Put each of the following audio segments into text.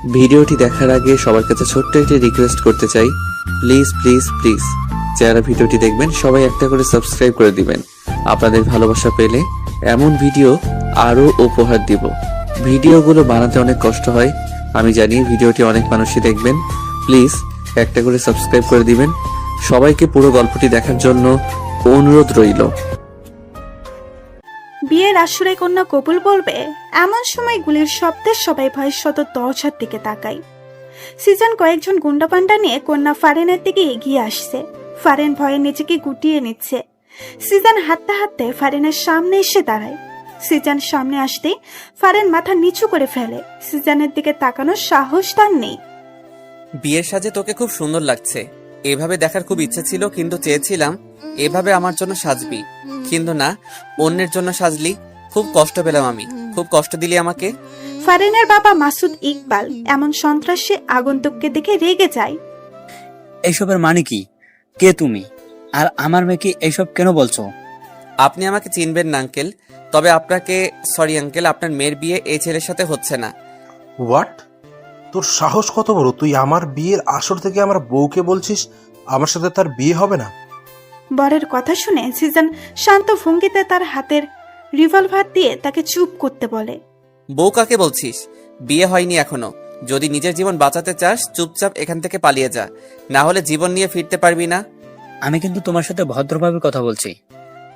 ভিডিওটি দেখার আগে সবার কাছে ছোট্ট একটি রিকোয়েস্ট করতে চাই, প্লিজ প্লিজ প্লিজ যারা ভিডিওটি দেখবেন সবাই একটা করে সাবস্ক্রাইব করে দিবেন। আপনাদের ভালোবাসা পেলে এমন ভিডিও আরও উপহার দিব। ভিডিওগুলো বানাতে অনেক কষ্ট হয়, আমি জানি। ভিডিওটি অনেক মানুষই দেখবেন, প্লিজ একটা করে সাবস্ক্রাইব করে দিবেন। সবাইকে পুরো গল্পটি দেখার জন্য অনুরোধ রইল। বিয়ের আসরে কন্যা কবুল বলবে এমন সময় গুলির শব্দে সবাই ভয়ের শত দরজার দিকে তাকায়। সিজন কয়েকজন গুন্ডাপান্ডা নিয়ে কন্যা ফারেনের দিকে এগিয়ে আসছে। ফারেন ভয়ে নিজেকে গুটিয়ে নিচ্ছে। সিজন হাঁটতে হাঁটতে ফারেনের সামনে এসে দাঁড়ায়। সিজন সামনে আসতেই ফারেন মাথা নিচু করে ফেলে। সিজনের দিকে তাকানোর সাহস তার নেই। বিয়ের সাজে তোকে খুব সুন্দর লাগছে। এভাবে দেখার খুব ইচ্ছে ছিল, কিন্তু চেয়েছিলাম এভাবে আমার জন্য সাজবি, কিন্তু না, অন্যের জন্য সাজলি। খুব কষ্ট পেলাম আমি, খুব কষ্ট দিলি আমাকে। ফারেনের বাবা মাসুদ ইকবাল এমন সন্ত্রাসী আগন্তুককে দেখে রেগে যায়। এইসবের মানে কি? কে তুমি? আর আমার মেয়েকে এইসব কেন বলছো? আপনি আমাকে চিনবেন না আঙ্কেল, তবে আপনাকে সরি আঙ্কেল, আপনার মেয়ের বিয়ে এই ছেলের সাথে হচ্ছে না। হোয়াট? তোর সাহস কত বড়? তুই আমার বিয়ের আসর থেকে আমার বউকে বলছিস আমার সাথে তার বিয়ে হবে না? বরের কথা শুনে সিজন শান্ত ভঙ্গিতে তার হাতের রিভলভার দিয়ে তাকে চুপ করতে বলে। বউ কাকে বলছিস? বিয়ে হয়নি এখনো। যদি নিজের জীবন বাঁচাতে চাস চুপচাপ এখান থেকে পালিয়ে যা, না হলে জীবন নিয়ে ফিরতে পারবি না। আমি কিন্তু তোমার সাথে ভদ্রভাবে কথা বলছি।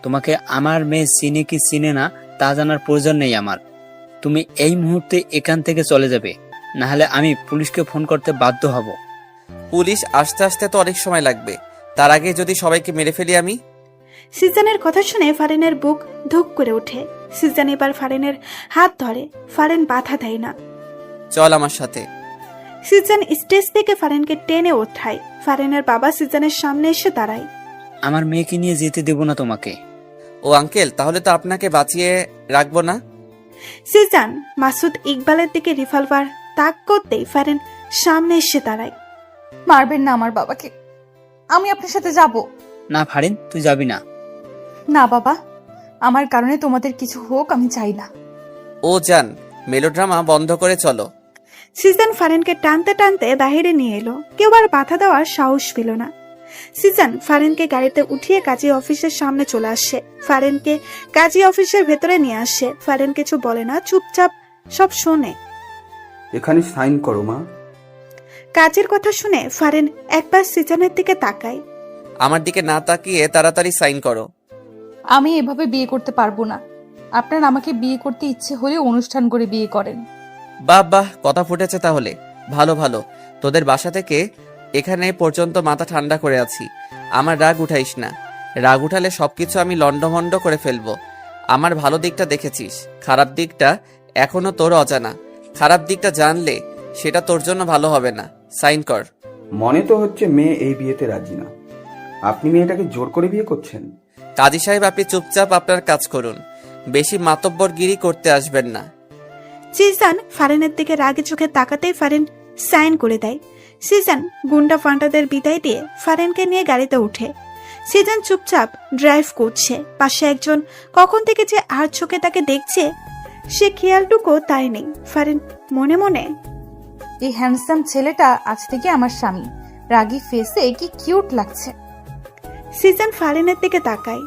তোমাকে আমার মেয়ে চিনে কি চিনে না তা জানার প্রয়োজন নেই আমার। তুমি এই মুহূর্তে এখান থেকে চলে যাবে, না হলে আমি পুলিশকে ফোন করতে বাধ্য হব। পুলিশ আসতে আসতে তো অনেক সময় লাগবে, তার আগে যদি সবাইকে মেরে ফেলি আমি। সিজনের কথা শুনে ফারেনের বুক ধুক করে ওঠে। সিজন এবার ফারেনের হাত ধরে। ফারেন বাধা দেয় না। চল আমার সাথে। সিজন স্টেজ থেকে ফারেনকে টেনে ওঠায়। ফারেনের বাবা সিজনের সামনে এসে দাঁড়ায়। আমার মেয়েকে নিয়ে যেতে দেব না তোমাকে। ও আঙ্কেল, তাহলে তো আপনাকে বাঁচিয়ে রাখবো না। সিজন মাসুদ ইকবালের দিকে রিভলভার তাক করতেই ফারেন সামনে এসে দাঁড়ায়। মারবেন না আমার বাবাকে, আমি আপনার সাথে যাব। না ফারিন, তুই যাবি না। না বাবা, আমার কারণে তোমাদের কিছু হোক আমি চাই না। ও যান, মেলোড্রামা বন্ধ করে চলো। সিজন ফারেনকে টানতে টানতে বাহিরে নিয়ে এলো। কেউ আর বাধা দেওয়ার সাহস পেল না। সিজন ফারেনকে গাড়িতে উঠিয়ে কাজী অফিসের সামনে চলে আসে। ফারেনকে কাজী অফিসের ভেতরে নিয়ে আসে। ফারেন কিছু বলে না, চুপচাপ সব শোনে। এখানে সাইন করো মা। কাজের কথা শুনে ফারেন একবার সিজনের দিকে তাকায়। আমার দিকে না তাকিয়ে তাড়াতাড়ি সাইন করো। আমি এভাবে বিয়ে করতে পারবো না। আপনার আমাকে বিয়ে করতে ইচ্ছে হলে অনুষ্ঠান করে বিয়ে করেন। বাহ বাহ, কথা ফুটেছে তাহলে। ভালো ভালো, তোদের বাসা থেকে এখানে পর্যন্ত মাথা ঠান্ডা করে আছি। আমার রাগ উঠাইস না, রাগ উঠালে সবকিছু আমি লন্ডভন্ড করে ফেলবো। আমার ভালো দিকটা দেখেছিস, খারাপ দিকটা এখনো তোর অজানা। খারাপ দিকটা জানলে সেটা তোর জন্য ভালো হবে না। সাইন কর। মনে তো হচ্ছে মেয়ে এই বিয়েতে রাজি না। আপনি মেয়েটাকে জোর করে বিয়ে করছেন? কাজী সাহেব, আপনি চুপচাপ আপনার কাজ করুন, বেশি মাতব্বরগিরি করতে আসবেন না। সিজন ফারেনের দিকে রাগে চোখে তাকাতেই ফারেন সাইন করে দেয়। সিজন গুন্ডা ফান্ডাদের বিদায় দিয়ে ফারেনকে নিয়ে গাড়িতে উঠে। সিজন চুপচাপ ড্রাইভ করছে। পাশে একজন কখন থেকে যে আর চোখে তাকে দেখছে সে খেয়ালটুকু তাই নেই। ফারেন মনে মনে, এই হ্যান্ডসাম ছেলেটা আজ থেকে আমার স্বামী। রাগী ফেসে কি কিউট লাগছে। সিজন ফারেনের দিকে তাকায়।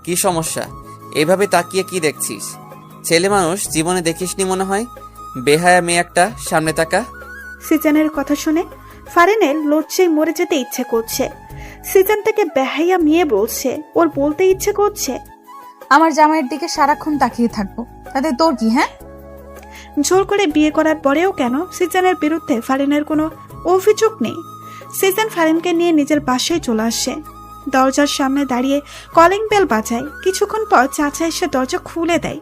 কি সমস্যা? এভাবে তাকিয়ে কি দেখছিস? ছেলে মানুষ জীবনে দেখিসনি মনে হয়। বেহায়া মেয়ে একটা, সামনে তাকা। সিজনের কথা শুনে ফারেনের লজ্জায় মরে যেতে ইচ্ছে করছে। সিজন থেকে বেহাইয়া মেয়ে বলছে, ওর বলতে ইচ্ছে করছে, আমার জামাইয়ের দিকে সারাক্ষণ তাকিয়ে থাকবো, তাতে তোর কি? হ্যাঁ, জোর করে বিয়ে করার পরেও কেন সিজনের বিরুদ্ধে ফারেনের কোনো অভিযোগ নেই। সিজন ফারেনকে নিয়ে নিজের বাসায় চলে আসে। দরজার সামনে দাঁড়িয়ে কলিং বেল বাজায়। কিছুক্ষণ পর চাচা এসে দরজা খুলে দেয়।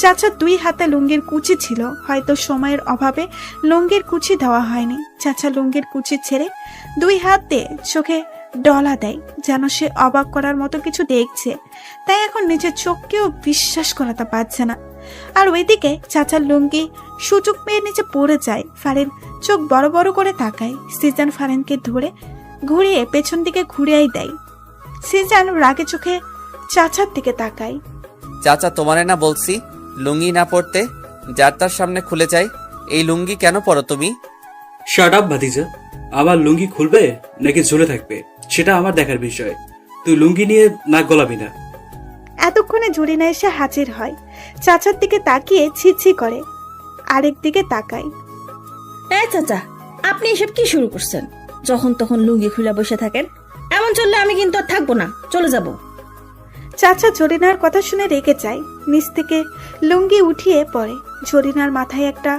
চাচার দুই হাতে লুঙ্গির কুচি ছিল, হয়তো সময়ের অভাবে লুঙ্গির কুচি দেওয়া হয়নি। চাচা লুঙ্গির কুচি ছেড়ে দুই হাত দিয়ে চোখে ডলা দেয়, যেন সে অবাক করার মতো কিছু দেখছে। তাই এখন নিজের চোখকেও বিশ্বাস করাতে পারছে না। আর ওইদিকে চাচার লুঙ্গি সুযোগ পেয়ে নিচে পড়ে যায়। ফারেন চোখ বড় বড় করে তাকায়। সিজন ফারেনকে ধরে ঘুরিয়ে পেছন দিকে ঘুরিয়েই দেয়। সিজন রাগে চোখে চাচার দিকে তাকায়। চাচা, তোমারে না বলছি লুঙ্গি না পরতে? যার তার সামনে খুলে যায়। এই লুঙ্গি কেন পরো তুমি? শাট আপ ভাতিজা, আমার লুঙ্গি খুলবে নাকি ঝুলে থাকবে সেটা আমার দেখার বিষয়। তুই লুঙ্গি নিয়ে নাক গলাবি না। এতক্ষণে জরিনা এসে হাজির হয়। চাচার দিকে তাকিয়ে ছি করে, আরেক দিকে তাকায়। চাচা, আপনি এসব কি শুরু করছেন? যখন তখন লুঙ্গি খুলে বসে থাকেন, এমন চললে আমি কিন্তু আর থাকবো না, চলে যাব। চাচা জরিনার কথা শুনে রেগে যায়, নিচ থেকে লুঙ্গি উঠিয়ে পড়ে। জরিনার মাথায় একটা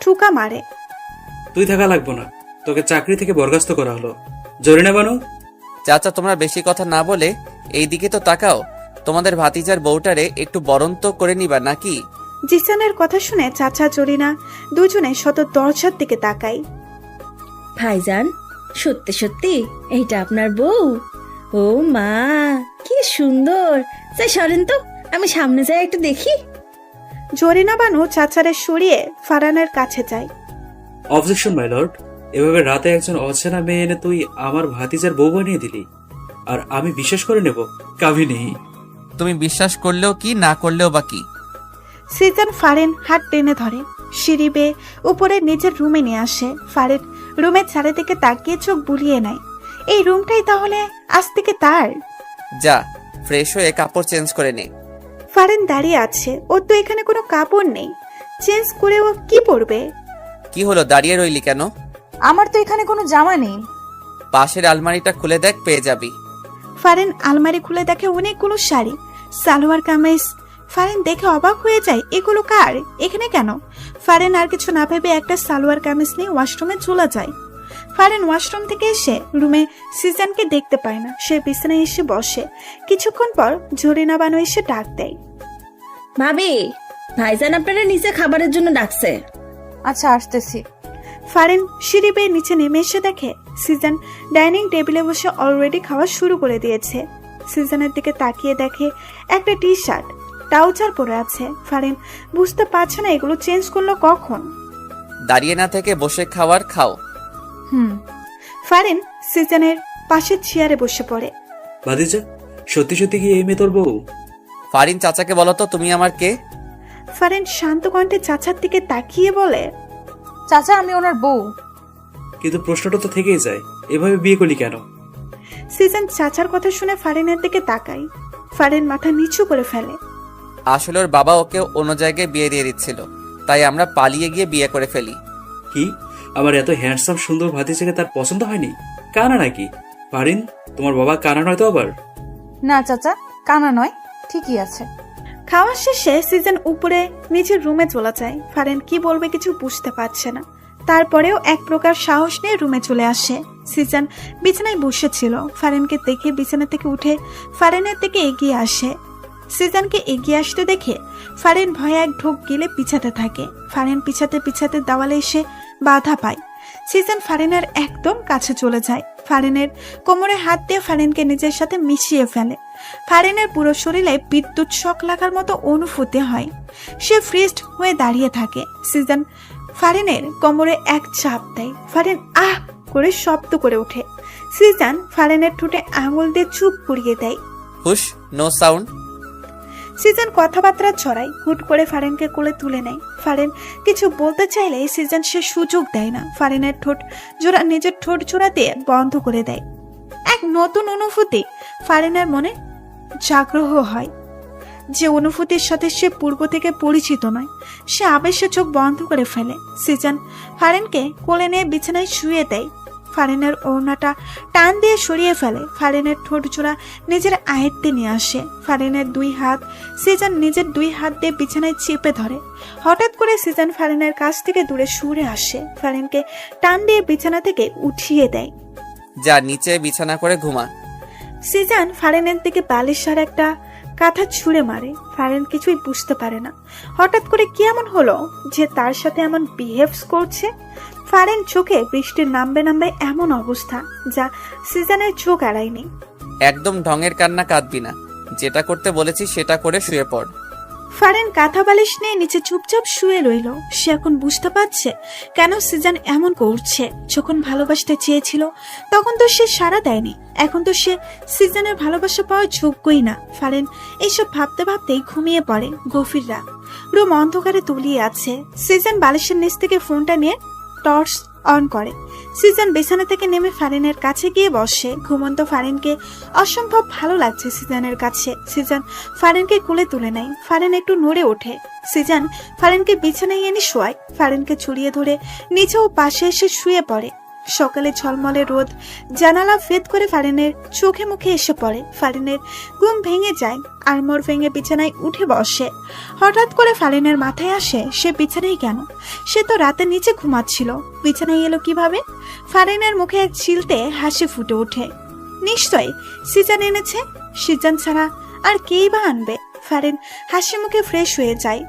ঠুকা মারে। তুই থাকা লাগবো না, তোকে চাকরি থেকে বরখাস্ত করা হলো। জরিনা বানু। চাচা, তোমরা বেশি কথা না বলে এই দিকে তো তাকাও। তোমাদের ভাতিজার বউটারে একটু বরণ তো করে নিবা নাকি? জিসানের কথা শুনে চাচা জরিনা দুজনে শত দরজার দিকে তাকায়। ভাইজান, সত্যি সত্যি এইটা আপনার বউ? ও মা, কি সুন্দর! যাই সরেন তো, আমি সামনে যাই একটু দেখি। জরিনা বানু চাচারে সরিয়ে ফারহানের কাছে যায়। অবজেকশন মাই লর্ড, এভাবে রাতে একজন অচেনা মেয়ে এনে তুই আমার ভাতিজার বউ বানিয়ে দিলি, আর আমি বিশ্বাস করে নেব? কাবিনী। তুমি বিশ্বাস করলেও কি, না করলেও বা কি? সিজন ফারেন হাত টেনে ধরে, সিঁড়ি বেয়ে উপরে নিজের রুমে নিয়ে আসে। ফারেন রুমের চারিদিকে তাকিয়ে চোখ বুলিয়ে নেয়। এই রুমটাই তাহলে আজ থেকে তার। যা, ফ্রেশ হয়ে কাপড় চেঞ্জ করে নে। ফারেন দাঁড়িয়ে আছে, ওর তো এখানে কোনো কাপড় নেই, চেঞ্জ করে ও কি পরবে? কি হলো, দাঁড়িয়ে রইলি কেন? আমার তো এখানে কোনো জামা নেই। পাশের আলমারিটা খুলে দেখ, পেয়ে যাবি। ফারেন আলমারি খুলে দেখে অনেকগুলো শাড়ি, সালোয়ার কামিজ। ফারেন দেখে অবাক হয়ে যায়, এগুলো কার, এখানে কেন? ফারেন আর কিছু না ভেবে একটা সালোয়ার কামিজ নিয়ে ওয়াশরুমে চলে যায়। ফারেন ওয়াশরুম থেকে এসে রুমে সিজানকে দেখতে পায় না। সে বিছানায় এসে বসে। কিছুক্ষণ পর জরিনা বানু এসে ডাক দেয়। ভাবি, ভাইজান আপনারা নিচে খাবারের জন্য ডাকছে। আচ্ছা, আসতেছি। ফারেন সিঁড়ি বেয়ে নিচে নেমে এসে দেখে সিজন ডাইনিং টেবিলে বসে অলরেডি খাওয়া শুরু করে দিয়েছে। সিজনের দিকে তাকিয়ে দেখে একটা টি শার্ট ট্রাউজার পরে আছে। ফারেন বুঝতে পারছে না এগুলো চেঞ্জ করলো কখন। দাঁড়িয়ে না থেকে বসে খাওয়ার খাও। ফারেন সিজনের পাশের চেয়ারে বসে পড়ে। ভাতিজা, সত্যি সত্যি কি এই মেয়ে তোর বউ? ফারিন, চাচাকে বলো তো তুমি আমার কে? ফারেন শান্ত কণ্ঠে চাচার দিকে তাকিয়ে বলে, চাচা, আমি ওনার বউ। কিন্তু প্রশ্নটা তো থেকেই যায়, এভাবে বিয়ে করলি কেন? সিজন চাচার কথা শুনে ফারেনের দিকে তাকায়। ফারেন মাথা নিচু করে ফেলে। আসলে ওর বাবা ওকে অন্য জায়গায় বিয়ে দিয়ে দিচ্ছিল, তাই আমরা পালিয়ে গিয়ে বিয়ে করে ফেলি। কি, আমার এত হ্যান্ডসাম সুন্দর ভাতিজাকে তার পছন্দ হয়নি? কানা নাকি? পারিন, তোমার বাবা কানা নয় তো আবার? না চাচা, কানা নয়, ঠিকই আছে। খাওয়া শেষে সিজন উপরে নিজের রুমে চলে যায়। ফারেন কি বলবে কিছু বুঝতে পারছে না। তারপরেও এক প্রকার সাহস নিয়ে রুমে চলে আসে। সিজন বিছানায় বসেছিল। ফারেনকে দেখে বিছানা থেকে উঠে ফারেনের দিকে এগিয়ে আসে। সিজনকে এগিয়ে আসতে দেখে ফারেন ভয়ে এক ঢোক গিলে পিছাতে থাকে। ফারেন পিছাতে পিছাতে দেওয়ালে এসে বাধা পায়। সিজন ফারেনের একদম কাছে চলে যায়। ফারেনের কোমরে হাত দিয়ে ফারেনকে নিজের সাথে মিশিয়ে ফেলে। ফারেনের পুরো শরীরে বিদ্যুৎ শক লাগার মতো অনুভূতি হয়। সে ফ্রিজড হয়ে দাঁড়িয়ে থাকে। সিজন ফারেনের কোমরে এক চাপ দেয়। ফারেন আহ করে শব্দ করে ওঠে। সিজন ফারেনের ঠোঁটে আঙুল দিয়ে চুপ করিয়ে দেয়। হুশ, নো সাউন্ড। সিজন কথাবার্তা ছড়ায়। হুট করে ফারেনকে কোলে তুলে নেয়। ফারেন কিছু বলতে চাইলে সিজন সে সুযোগ দেয় না। ফারেনের নিজের ঠোঁট জোড়া দিয়ে বন্ধ করে দেয়। এক নতুন অনুভূতি ফারেনের মনে জাগ্রহ হয়, যে অনুভূতির সাথে সে পূর্ব থেকে পরিচিত নয়। সে আবেশে চোখ বন্ধ করে ফেলে। সিজন ফারেনকে কোলে নিয়ে বিছানায় শুয়ে দেয়। ফারেনের ওড়নাটা টান দিয়ে সরিয়ে ফেলে। ফারেনের ঠোঁট জোড়া নিজের আয়ত্তে নিয়ে আসে। ফারেনের দুই হাত সিজন নিজের দুই হাত দিয়ে বিছানায় চেপে ধরে। হঠাৎ করে সিজন ফারেনের কাছ থেকে দূরে সরে আসে। ফারেনকে টান দিয়ে বিছানা থেকে উঠিয়ে দেয়। যা, নিচে বিছানা করে ঘুমা। সিজন ফারেনের দিকে বালিশের একটা কাঁথা ছুঁড়ে মারে। ফারেন কিছুই বুঝতে পারে না হঠাৎ করে কি এমন হলো যে তার সাথে এমন বিহেভস করছে। ফারেন চোখে বৃষ্টির নামবে নামবে এমন অবস্থা যা সিজনের চোখ এড়ায়নি। একদম ঢঙের কান্না কাঁদবি না, যেটা করতে বলেছি সেটা করে শুয়ে পড়। ফারেন কাঁথা বালিশ নিয়ে নিচে চুপচাপ শুয়ে রইল। সে এখন বুঝতে পারছে কেন সিজন এমন করছে। যখন ভালোবাসতে চেয়েছিল তখন তো সে সাড়া দেয়নি, এখন তো সে সিজনের ভালোবাসা পাওয়ার যোগ্যই না। ফারেন এইসব ভাবতে ভাবতেই ঘুমিয়ে পড়ে। গভীর রাত, রুম অন্ধকারে তলিয়ে আছে। সিজন বালিশের নিচ থেকে ফোনটা নিয়ে টর্চ অন করে। সিজন বিছানা থেকে নেমে ফারিনের কাছে গিয়ে বসে। ঘুমন্ত ফারিনকে অসম্ভব ভালো লাগছে সিজনের কাছে। সিজন ফারিনকে কোলে তুলে নেয়। ফারিন একটু নড়ে ওঠে। সিজন ফারিনকে বিছানায় এনে শোয়ায়। ফারিনকে ছড়িয়ে ধরে নিচেও পাশে এসে শুয়ে পড়ে। সকালে ঝলমলে রোদ জানালা ভেদ করে ফারিনের চোখে মুখে এসে পড়ে। ফারিনের ঘুম ভেঙে যায়। আড়মোড় ভেঙে বিছানায় উঠে বসে। হঠাৎ করে ফারিনের মাথায় আসে সে বিছানায় কেন? সে তো রাতে নিচে ঘুমাচ্ছিল, বিছানায় এলো কিভাবে? ফারিনের মুখে এক চিলতে হাসি ফুটে ওঠে। নিশ্চয় সিজন এনেছে। সিজন ছাড়া আর কেই বা আনবে? ফারিন হাসি মুখে ফ্রেশ হয়ে যায়।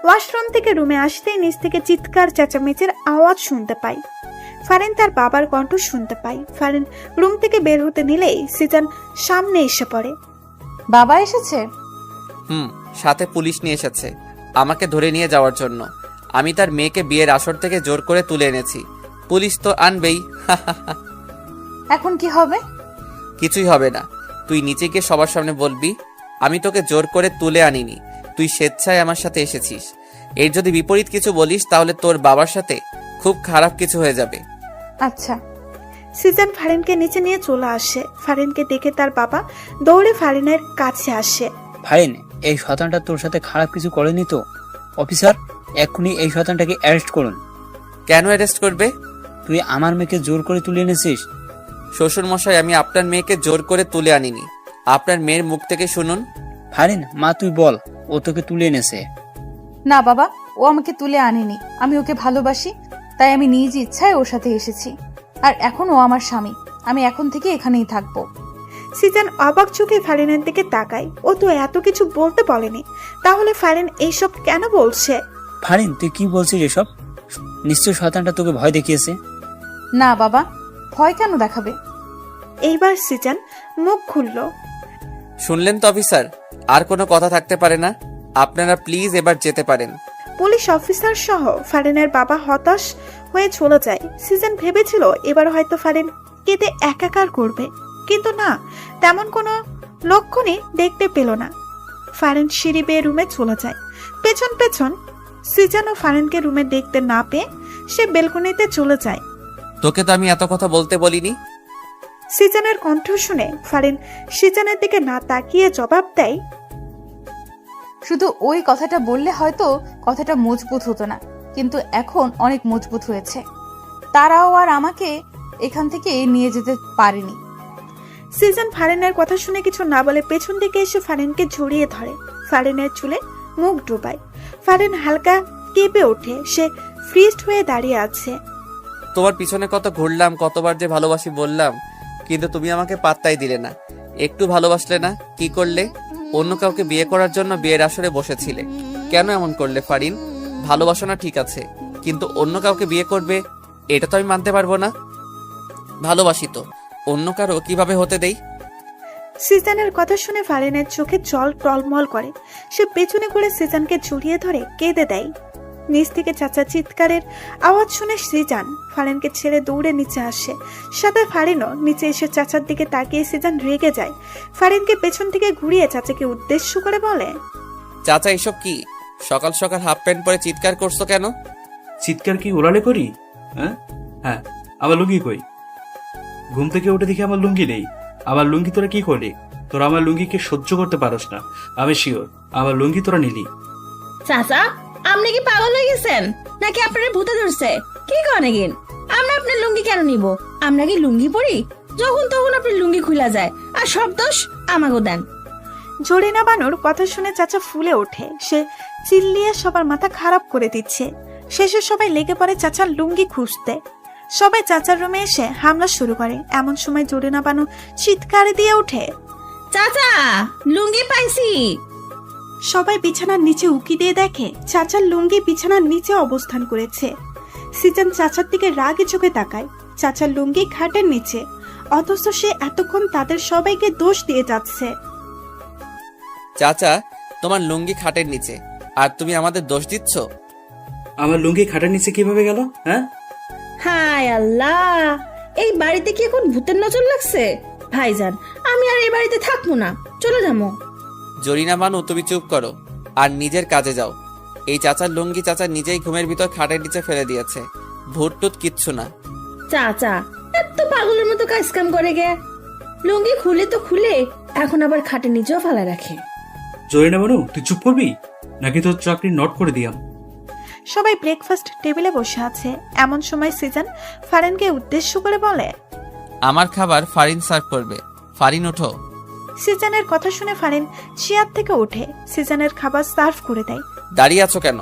ওয়াশরুম থেকে রুমে আসতেই নিচ থেকে চিৎকার চেঁচামেচির আওয়াজ শুনতে পায়। ফারিন তার বাবার কণ্ঠ শুনতে পায়। ফারিন রুম থেকে বের হতে নিলেই সিজন সামনে এসে পড়ে। বাবা এসেছে? সাথে পুলিশ নিয়ে এসেছে আমাকে ধরে নিয়ে যাওয়ার জন্য। আমি তার মেয়েকে বিয়ের আসর থেকে জোর করে তুলে এনেছি। পুলিশ তো আনবেই। এখন কি হবে? কিছুই হবে না। তুই নিচে গিয়ে সবার সামনে বলবি আমি তোকে জোর করে তুলে আনিনি, তুই স্বেচ্ছায় আমার সাথে এসেছিস। এর যদি বিপরীত কিছু বলিস তাহলে তোর বাবার সাথে খুব খারাপ কিছু হয়ে যাবে। আচ্ছা। সিজন ফারিনকে নিচে নিয়ে চলে আসে। ফারিনকে দেখে তার বাবা দৌড়ে ফারিনের কাছে আসে। ফারিন, এই শয়তানটা তোর সাথে খারাপ কিছু করেনি তো? অফিসার, এক্ষুনি এই শয়তানটাকে অ্যারেস্ট করুন। কেন অ্যারেস্ট করবে? তুই আমার মেয়েকে জোর করে তুলে এনেছিস। শ্বশুর মশাই, আমি আপনার মেয়েকে জোর করে তুলে আনিনি। আপনার মেয়ের মুখ থেকে শুনুন। ফারিন, মা তুই বল, ও তোকে তুলে এনেছে। না বাবা, ও আমাকে তুলে আনেনি। আমি ওকে ভালোবাসি, তাই আমি নিজ ইচ্ছায় ওর সাথে এসেছি। আর এখন ও আমার স্বামী। আমি এখন থেকে এখানেই থাকবো। সিজন অবাক চোখে ফারিনের দিকে তাকায়। ও তো এত কিছু বলতে বলেনি, তাহলে ফারিন এইসব কেন বলছে? ফারিন, তুই কি বলছিস এসব? নিশ্চয় শয়তানটা তোকে ভয় দেখিয়েছে। না বাবা, ভয় কেন দেখাবে? এইবার সিজন মুখ খুলল। শুনলেন তো অফিসার, আর কোনো কথা থাকতে পারে না। আপনারা প্লিজ এবার যেতে পারেন। পুলিশ অফিসার সহ ফারিনের বাবা হতাশ হয়ে চলে যায়। সিজন ভেবেছিল এবার হয়তো ফারিন কেঁদে একাকার করবে, কিন্তু না, তেমন কোনো লক্ষণই দেখতে পেল না। ফারিন সিঁড়ি বেয়ে রুমে চলে যায়। পেছন পেছন সিজন ও ফারিনকে রুমে দেখতে না পেয়ে সে বেলকনিতে চলে যায়। তোকে তো আমি এত কথা বলতে বলিনি। সিজনের কণ্ঠ শুনে ফারিন সিজনের দিকে না তাকিয়ে জবাব দেয়, শুধু ওই কথাটা বললে হয়তো কথাটা মজবুত হতো না, কিন্তু এখন অনেক মজবুত হয়েছে। তারাও আর আমাকে এখান থেকে নিয়ে যেতে পারেনি। সিজন ফারিনের কথা শুনে কিছু না বলে পেছন দিকে এসে ফারিনকে জড়িয়ে ধরে। ফারিনের চুলে মুখ ডুবায়। ফারিন হালকা কেঁপে ওঠে। সে ফ্রিজড হয়ে দাঁড়িয়ে আছে। তোমার পিছনে কত ঘুরলাম, কতবার যে ভালোবাসি বললাম, কিন্তু তুমি আমাকে পাত্তাই দিলে না। একটু ভালোবাসলে না, কি করলে? অন্য কাউকে বিয়ে করার জন্য বিয়ের আসরে বসেছিলে। কেন এমন করলে ফারিন? ভালোবাসো না ঠিক আছে, কিন্তু অন্য কাউকে বিয়ে করবে এটা তো আমি মানতে পারবো না। ভালোবাসি তো, অন্য কারো কিভাবে হতে দেই? সিজনের কথা শুনে ফারিনের চোখে জল টলমল করে। সে পেছনে করে সিজনকে জড়িয়ে ধরে কেঁদে দেয়। নিচ থেকে চাচা চিৎকারের আওয়াজ শুনে সিজান ফারিনকে ছেড়ে দৌড়ে নিচে আসে। সাথে ফারিনও নিচে এসে চাচার দিকে তাকিয়ে সিজান রেগে যায়। ফারিনকে পেছন থেকে ঘুরিয়ে চাচাকে উদ্দেশ্য করে বলে, চাচা এসব কি? সকাল সকাল হাফ প্যান্ট পরে চিৎকার করছো কেন? চিৎকার কি ওলালে করি? হ্যাঁ হ্যাঁ, আমার লুঙ্গি কই? ঘুম থেকে উঠে দেখি আমার লুঙ্গি নেই। আমার লুঙ্গি তোরা কি করলি? তোরা আমার লুঙ্গিকে সহ্য করতে পারস না, আমি শিওর। আমার লুঙ্গি তোরা নিলি। চাচা, আপনি কি পাগল হয়ে গেছেন নাকি আপনার ভূতে ধরছে? কি করেন? আমরা আপনার লুঙ্গি কেন নিব? আমরা কি লুঙ্গি পরি? যখন তখন আপনার লুঙ্গি খুলা যায়, আর সব দোষ আমাকে দেন। জরিনা বানুর কথা শুনে চাচা ফুলে ওঠে। সে চিল্লিয়ে সবার মাথা খারাপ করে দিচ্ছে। শেষে সবাই লেগে পড়ে চাচার লুঙ্গি খুঁজতে। সবাই চাচার রুমে এসে হামলা শুরু করে। এমন সময় জরিনা বানু চিৎকার দিয়ে ওঠে, চাচা, লুঙ্গি পাইছি। সবাই বিছানার নিচে উকি দিয়ে দেখে চাচার লুঙ্গি বিছানার নিচে অবস্থান করেছে। সিজন চাচার দিকে রাগে চোখে তাকায়। চাচার লুঙ্গি খাটের নিচে, অথচ সে এতক্ষণ তাদের সবাইকে দোষ দিয়ে যাচ্ছে। চাচা, তোমার লুঙ্গি খাটের নিচে, আর তুমি আমাদের দোষ দিচ্ছ? আমার লুঙ্গি খাটের নিচে কিভাবে গেল? হ্যাঁ, হায় আল্লাহ, এই বাড়িতে কি এখন ভূতের নজর লাগছে? ভাইজান, আমি আর এই বাড়িতে থাকবো না, চলে যাবো। জরিনা বানু, তুমি চুপ করো আর নিজের কাজে যাও। এই চাচার লুঙ্গি চাচা নিজেই ঘুমের ভিতর খাটের নিচে ফেলে দিয়েছে। ভূত টুত কিচ্ছু না। চাচা এত পাগলের মতো কাজ কাম করে গে, লুঙ্গি খুলে তো খুলে এখন আবার খাটে নিচেও ফালা রাখে। জরিনা বানু, তুই চুপ করবি নাকি তোর চাকরি নট করে দিয়াম? সবাই ব্রেকফাস্ট টেবিলে বসে আছে। এমন সময় সিজন ফারিনকে উদ্দেশ্য করে বলে, আমার খাবার ফারিন সার্ভ করবে। ফারিন ওঠো। সিজনের কথা শুনে ফারিন চেয়ার থেকে ওঠে, সিজনের খাবার সার্ভ করে দেয়। দাঁড়িয়ে আছো কেন?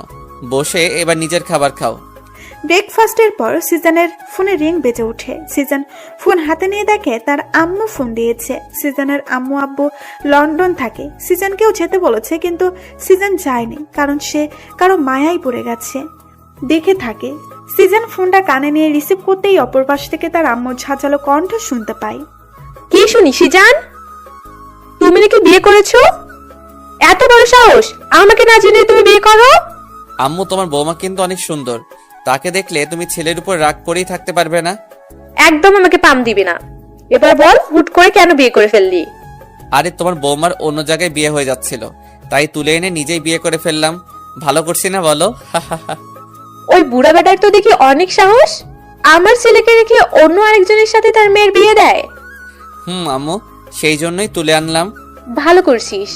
বসে এবার নিজের খাবার খাও। ব্রেকফাস্টের পর সিজনের ফোনে রিং বেজে ওঠে। সিজন ফোন হাতে নিয়ে দেখে তার আম্মু ফোন দিয়েছে। সিজনের আম্মু আব্বু লন্ডন থাকে, সিজনকেও যেতে বলেছে, কিন্তু সিজন যায়নি কারণ সে কারো মায়ায় পড়ে গেছে। দেখে থাকে সিজন ফোনটা কানে নিয়ে রিসিভ করতেই অপর পাশ থেকে তার আম্মুর ঝাঁঝালো কণ্ঠ শুনতে পায়। কি শুনি সিজান, তুমি নাকি বিয়ে করেছো? এত বড় সাহস, আমাকে না জেনে তুমি বিয়ে করো? আম্মু, তোমার বৌমা কিন্তু অনেক সুন্দর, তাকে দেখলে তুমি ছেলের উপর রাগ করেই থাকতে পারবে না। একদম আমাকে পাম দিবি না। এবার বল, হুট করে কেন বিয়ে করে ফেললি? আরে তোমার বৌমার অন্য জায়গায় বিয়ে হয়ে যাচ্ছিল, তাই তুলে এনে নিজেই বিয়ে করে ফেললাম। ভালো করছি না বলো? ওই বুড়া বেটার তো দেখি অনেক সাহস, আমার ছেলেকে রেখে অন্য আরেকজনের সাথে তার মেয়ের বিয়ে দেয়। আম্মু, সেই জন্যই তুলে আনলাম। ভালো করছিস।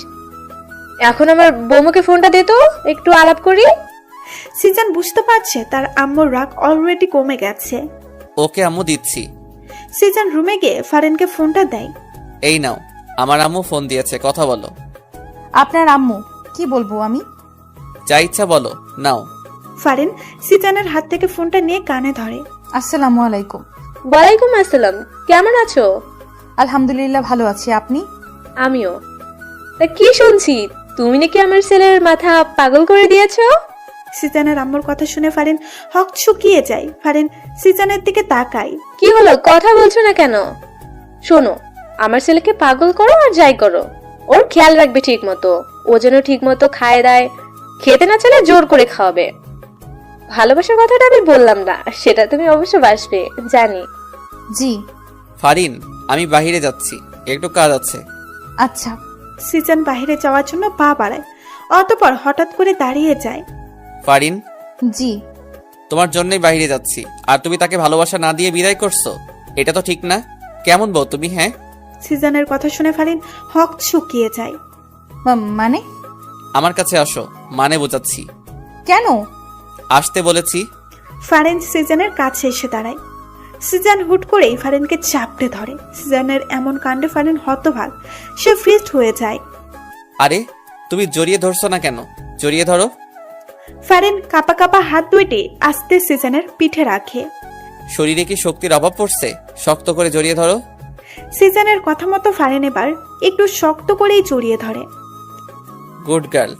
এখন আমার বৌমাকে ফোনটা দে তো, একটু আলাপ করি। সিজন বুঝতে পারছে তার আম্মুর রাগ অলরেডি কমে গেছে। ওকে আম্মু, দিচ্ছি। সিজন রুমে গিয়ে ফারিনকে ফোনটা দেয়। এই নাও, আমার আম্মু ফোন দিয়েছে, কথা বলো। আপনার আম্মু? কি বলবো আমি? যা ইচ্ছা বলো, নাও। ফারিন সিজনের হাত থেকে ফোনটা নিয়ে কানে ধরে। আসসালামু আলাইকুম। ওয়ালাইকুম আসসালাম, কেমন আছো? আলহামদুলিল্লাহ ভালো আছি, আপনি? আমিও। তা কি শুনছি, তুমি নাকি আমার ছেলের মাথা পাগল করে দিয়েছো? সিজনের আম্মুর কথা শুনে ফারিন হকচকিয়ে যায়। ফারিন সিজনের দিকে তাকায়। কি হলো, কথা বলছো না কেন? শোনো, আমার ছেলেকে পাগল করো আর যাই করো, ওর খেয়াল রাখবে ঠিক মতো। ও যেন ঠিক মতো খায় দায়, খেতে না চলে জোর করে খাওয়াবে। ভালোবাসার কথাটা আমি বললাম না, সেটা তুমি অবশ্য বাসবে জানি। জি। ফারিন, আমি বাইরে যাচ্ছি, একটু কাজ আছে। আচ্ছা। সিজন বাইরে যাওয়ার জন্য পা বাড়ায়, অতঃপর হঠাৎ করে দাঁড়িয়ে যায়। ফারিন, জি। তোমার জন্যই বাইরে যাচ্ছি, আর তুমি তাকে ভালোবাসা না দিয়ে বিদায় করছো, এটা তো ঠিক না। কেমন বউ তুমি? হ্যাঁ। সিজনের কথা শুনে ফারিন হকচকিয়ে যায়। মানে? আমার কাছে আসো, মানে বোঝাচ্ছি। কেন? আসতে বলেছি। ফারিন সিজনের কাছে এসে দাঁড়ায়। সিজন হুট করেই ফারিনকে চাপটে ধরে। সিজনের এমন কাণ্ডে ফারিন হতভাগ, সে ফ্রিজড হয়ে যায়। আরে তুমি জড়িয়ে ধরছো না কেন? জড়িয়ে ধরো। ফারিন কাপা কাপা হাত দুইটি আস্তে সিজনের পিঠে রাখে। শরীরে কি শক্তির অভাব পড়ছে? শক্ত করে জড়িয়ে ধরো। সিজনের কথা মতো ফারিন এবার একটু শক্ত করেই জড়িয়ে ধরে। Good girl.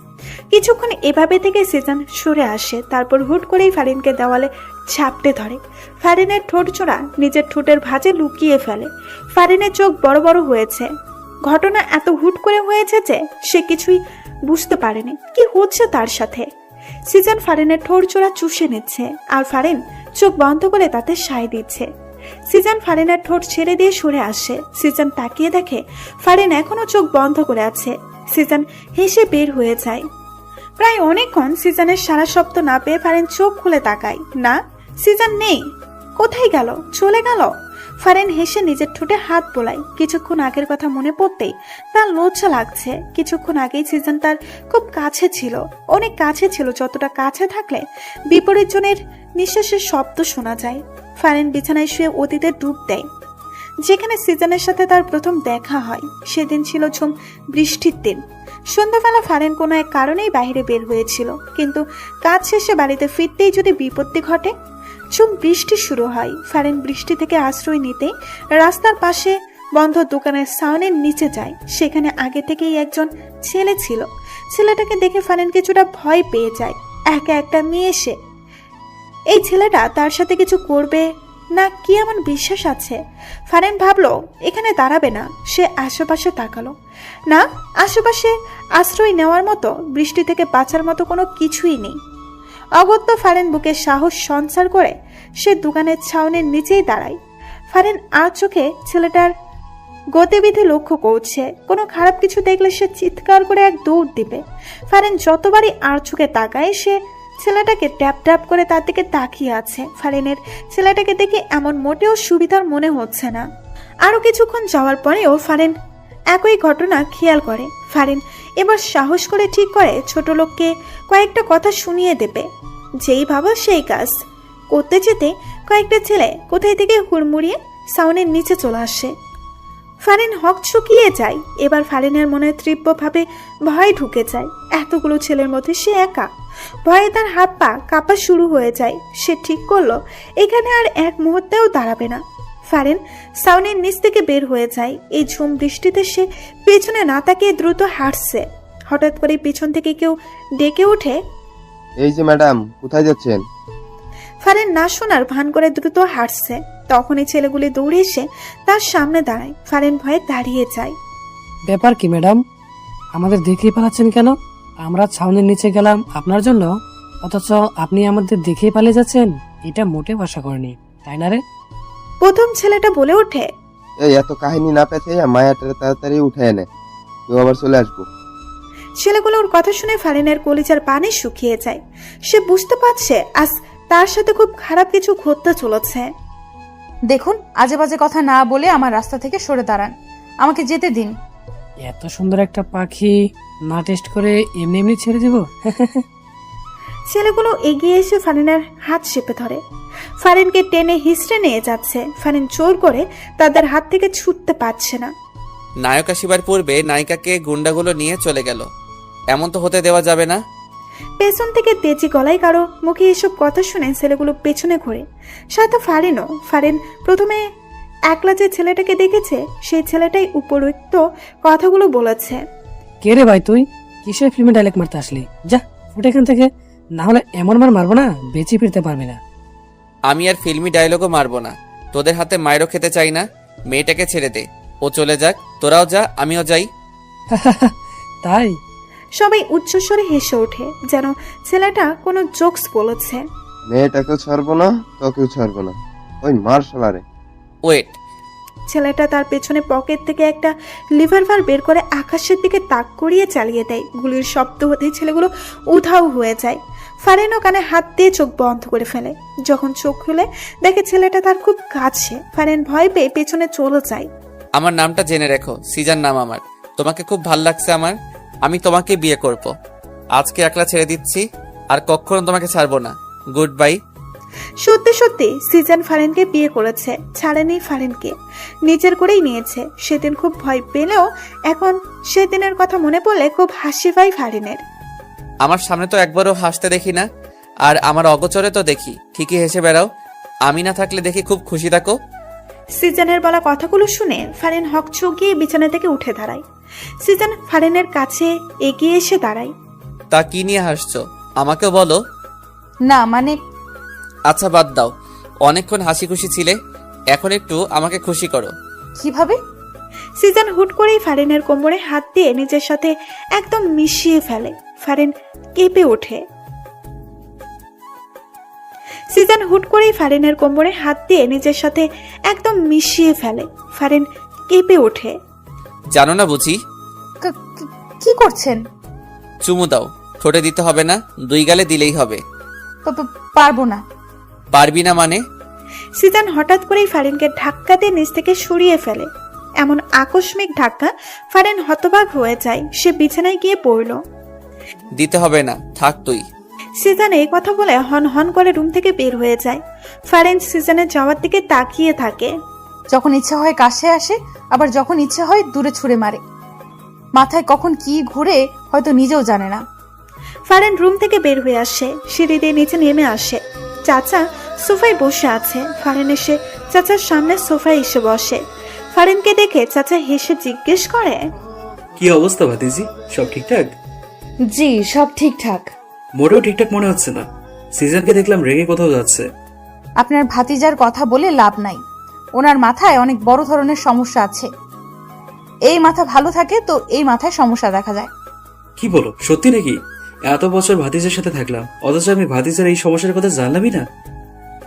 কিছুক্ষণ এভাবে থেকে সিজন সরে আসে, তারপর হুট করেই ফারিনকে দেওয়ালে ঝাপটে ধরে। ফারিনের ঠোঁট জোড়া নিজের ঠোঁটের ভাঁজে লুকিয়ে ফেলে। ফারিনের চোখ বড় বড় হয়েছে। ঘটনা এত হুট করে হয়েছে যে সে কিছুই বুঝতে পারেনি কি হচ্ছে তার সাথে। সিজন ফারিনের ঠোঁট জোড়া চুষে নিচ্ছে, আর ফারিন চোখ বন্ধ করে তাতে সায় দিচ্ছে। সিজন ফারিনের ঠোঁট ছেড়ে দিয়ে সরে আসে। সিজন তাকিয়ে দেখে ফারিন এখনো চোখ বন্ধ করে আছে। সিজন হেসে বের হয়ে যায়। প্রায় অনেকক্ষণ সিজনের সারা শব্দ না পেয়ে ফারিন চোখ খুলে তাকায়। না, সিজন নেই। কোথায় গেল? চলে গেল? ফারিন হেসে নিজের ঠোঁটে হাত বোলায়। কিছুক্ষণ আগের কথা মনে পড়তেই তার লজ্জা লাগছে। কিছুক্ষণ আগেই সিজন তার খুব কাছে ছিল, অনেক কাছে ছিল, যতটা কাছে থাকলে বিপরীত জনের নিঃশ্বাসের শব্দ শোনা যায়। ফারিন বিছানায় শুয়ে অতীতে ডুব দেয়। যেখানে সিজনের সাথে তার প্রথম দেখা হয় সেদিন ছিল ঝুম বৃষ্টির দিন। সন্ধ্যাবেলা ফারিন কোনো এক কারণেই বাইরে বের হয়েছিল, কিন্তু কাজ শেষে বাড়িতে ফিরতেই যদি বিপত্তি ঘটে। ঝুম বৃষ্টি শুরু হয়। ফারিন বৃষ্টি থেকে আশ্রয় নিতে রাস্তার পাশে বন্ধ দোকানের সাউনের নিচে যায়। সেখানে আগে থেকেই একজন ছেলে ছিল। ছেলেটাকে দেখে ফারিন কিছুটা ভয় পেয়ে যায়। একা একটা মেয়ে সে। এই ছেলেটা তার সাথে কিছু করবে না কি এমন বিশ্বাস আছে? ফারিন ভাবলো এখানে দাঁড়াবে না। সে আশেপাশে তাকালো। না, আশেপাশে আশ্রয় নেওয়ার মতো, বৃষ্টি থেকে বাঁচার মতো কোনো কিছুই নেই। অগত্য ফারিন বুকে সাহস সঞ্চার করে সে দোকানের ছাউনির নিচেই দাঁড়ায়। ফারিন আর চোখে ছেলেটার গতিবিধি লক্ষ্য করছে। কোনো খারাপ কিছু দেখলে সে চিৎকার করে এক দৌড় দিবে। ফারিন যতবারই আর চোখে তাকায় সে ছেলেটাকে ট্যাপ ট্যাপ করে তার দিকে তাকিয়ে আছে। ফারিনের ছেলেটাকে দেখে এমন মোটেও সুবিধার মনে হচ্ছে না। আরো কিছুক্ষণ যাওয়ার পরেও ফারিন একই ঘটনা খেয়াল করে। ফারিন এবার সাহস করে ঠিক করে ছোট লোককে কয়েকটা কথা শুনিয়ে দেবে। যেই ভাবো সেই কাজ করতে যেতে কয়েকটা ছেলে কোথায় থেকে হুড়মুড়িয়ে সাউনের নিচে চলে আসে। ফারিন হক চুকিয়ে যায়। এবার ফারিনের মনে তীব্রভাবে ভয় ঢুকে যায়। এতগুলো ছেলের মধ্যে সে একা। ভয়ে তার হাত পা কাঁপা শুরু হয়ে যায়। সে ঠিক করলো এখানে আর এক মুহূর্তেও দাঁড়াবে না। ফারিন সাউনের নিচ থেকে বের হয়ে যায়। এই ঝুম বৃষ্টিতে সে পেছনে না তাকিয়ে দ্রুত হাঁটছে। হঠাৎ করে পিছন থেকে কেউ ডেকে ওঠে, এই যে ম্যাডাম, কোথায় যাচ্ছেন? ফারিন না শোনার ভান করে দ্রুত হাঁটছে। তখনই ছেলেগুলি দৌড়ে এসে তার সামনে দাঁড়ায়। ফারিন ভয়ে দাঁড়িয়ে যায়। ব্যাপার কি ম্যাডাম, আমাদের দেখেই পালাচ্ছেন কেন? আমরা ছাউনির নিচে গেলাম আপনার জন্য, অথচ আপনি আমাদের দেখেই পালিয়ে যাচ্ছেন। এটা মোটেও আশা করিনি, তাই না রে? প্রথম ছেলেটা বলে ওঠে, এই এত কাহিনী না পেতে মায়াটারে তাড়াতাড়ি উঠে এনে, কেউ আবার চলে আসবো। ছেলেগুলোর কথা শুনে ফারিনের কলিজার পানি শুকিয়ে যায়। সে বুঝতে পারছে আজ তার সাথে খুব খারাপ কিছু ঘটতে চলেছে। দেখুন, আজে বাজে কথা না বলে আমার রাস্তা থেকে সরে দাঁড়ান, আমাকে যেতে দিন। এত সুন্দর একটা পাখি না টেস্ট করে এমনি এমনি ছেড়ে দেব? ছেলেগুলো এগিয়ে এসে ফারিনের হাত চেপে ধরে। ফারিনকে টেনে হিসড়ে নিয়ে যাচ্ছে। ফারিন জোর করে তাদের হাত থেকে ছুটতে পারছে না। নায়ক আসিবার পূর্বে নায়িকাকে গুন্ডাগুলো নিয়ে চলে গেল। এমন তো হতে দেওয়া যাবে না। পেছন থেকে তেজি গলায় কারো মুখে এসব কথা শুনে ছেলেগুলো পেছনে ঘোরে। সাথে ফারিনও। ফারিন প্রথমে একলা যে ছেলেটাকে দেখেছে সেই ছেলেটাই উপরোক্ত কথাগুলো বলেছে। কে রে ভাই তুই? কিসের ফিল্মে ডায়লগ মারতে আসলি? যা ফুটে এখান থেকে, না হলে এমন মার মারবো না বেঁচে ফিরতে পারবি না। আমি আর ফিল্মি ডায়লগও মারবো না। তোদের হাতে মায়েরও খেতে চাই না। মেয়েটাকে ছেড়ে দে, ও চলে যাক। তোরাও যা, আমিও যাই। তাই সবাই উচ্চস্বরে হেসে ওঠে, যেন ছেলেটা কোনো জোকস বলেছে। মেয়েটাকেও ছাড়বো না, তোকেও ছাড়বো না, ওই মার শালারে। ওয়েট, ছেলেটা তার পেছনে পকেট থেকে একটা লিভারভার বের করে আকাশের দিকে তাক করিয়ে চালিয়ে দেয়। গুলির শব্দ হতে ছেলেগুলো উধাও হয়ে যায়। ফারিনও কানে হাত দিয়ে চোখ বন্ধ করে ফেলে। যখন চোখ খুলে দেখে ছেলেটা তার খুব কাছে। ফারিন ভয় পেয়ে পেছনে চলে যায়। আমার নামটা জেনে রেখো, সিজান নাম আমার। তোমাকে খুব ভাল লাগছে আমার। আমি তোমাকে বিয়ে করব। আজকে একলা ছেড়ে দিচ্ছি, আর কখনো তোমাকে ছাড়বো না। Good bye. সত্যি সত্যি সিজন ফারিনকে বিয়ে করেছে, ছাড়েনি ফারিনকে, নিজের করেই নিয়েছে। সেদিন খুব ভয় পেলেও এখন সেদিনের কথা মনে পড়লে খুব হাসি পায় ফারিনের। আমার সামনে তো একবারও হাসতে দেখি না, আর আমার অগোচরে তো দেখি ঠিকই হেসে বেড়াও। আমি না থাকলে দেখি খুব খুশি থাকো। সিজনের বলা কথাগুলো শুনে ফারিন হক চকিয়ে বিছানা থেকে উঠে দাঁড়ায়। সিজন ফারিনের কাছে এগিয়ে এসে দাঁড়ায়। তা কি নিয়ে হাসছো? আমাকেও বলো। না মানে, আচ্ছা বাদ দাও, অনেকক্ষণ হাসি খুশি ছিলে, এখন একটু আমাকে খুশি করো। কিভাবে? সিজন হুট করেই ফারিনের কোমরে হাত দিয়ে নিজের সাথে একদম মিশিয়ে ফেলে। ফারিন কেঁপে ওঠে। সিজন হুট করেই ফারিনের কোমরে হাত দিয়ে নিজের সাথে একদম মিশিয়ে ফেলে। ফারিন কেঁপে ওঠে। জানো না বুঝি? কি করছেন? চুমু দাও। ঠোঁটে দিতে হবে না, দুই গালে দিলেই হবে। পারবো না। পারবি না মানে? সিজন হঠাৎ করেই ফারিনকে ধাক্কা দিয়ে নিচ থেকে সরিয়ে ফেলে। এমন আকস্মিক ধাক্কা ফারিন হতবাক হয়ে যায়। সে বিছানায় গিয়ে পড়ল। দিতে হবে না, থাক তুই। সিজন এই কথা বলে হন হন করে রুম থেকে বের হয়ে যায়। ফারিন সিজনের যাওয়ার দিকে তাকিয়ে থাকে। যখন ইচ্ছে হয় কাছে আসে, আবার যখন ইচ্ছে হয় দূরে ছুঁড়ে মারে। মাথায় কখন কি ঘুরে হয়তো নিজেও জানে না। ফারিন রুম থেকে বের হয়ে আসে, সিঁড়ি দিয়ে নিচে নেমে আসে। চাচা সোফায় বসে আছে। ফারিন এসে চাচার সামনে সোফায় এসে বসে। ফারিনকে দেখে চাচা হেসে জিজ্ঞেস করে, কি অবস্থা ভাতিজি, সব ঠিকঠাক? জি সব ঠিকঠাক। মোটেও ঠিকঠাক মনে হচ্ছে না। সিজনকে দেখলাম রেগে কোথাও যাচ্ছে। আপনার ভাতিজার কথা বলে লাভ নাই। ওনার মাথায় অনেক বড় ধরনের সমস্যা আছে। এই মাথা ভালো থাকে তো এই মাথায় সমস্যা দেখা যায়। কি বলো, সত্যি নাকি? এত বছর ভাতিজার সাথে থাকলাম, অথচ আমি ভাতিজার এই সমস্যার কথা জানলামই না।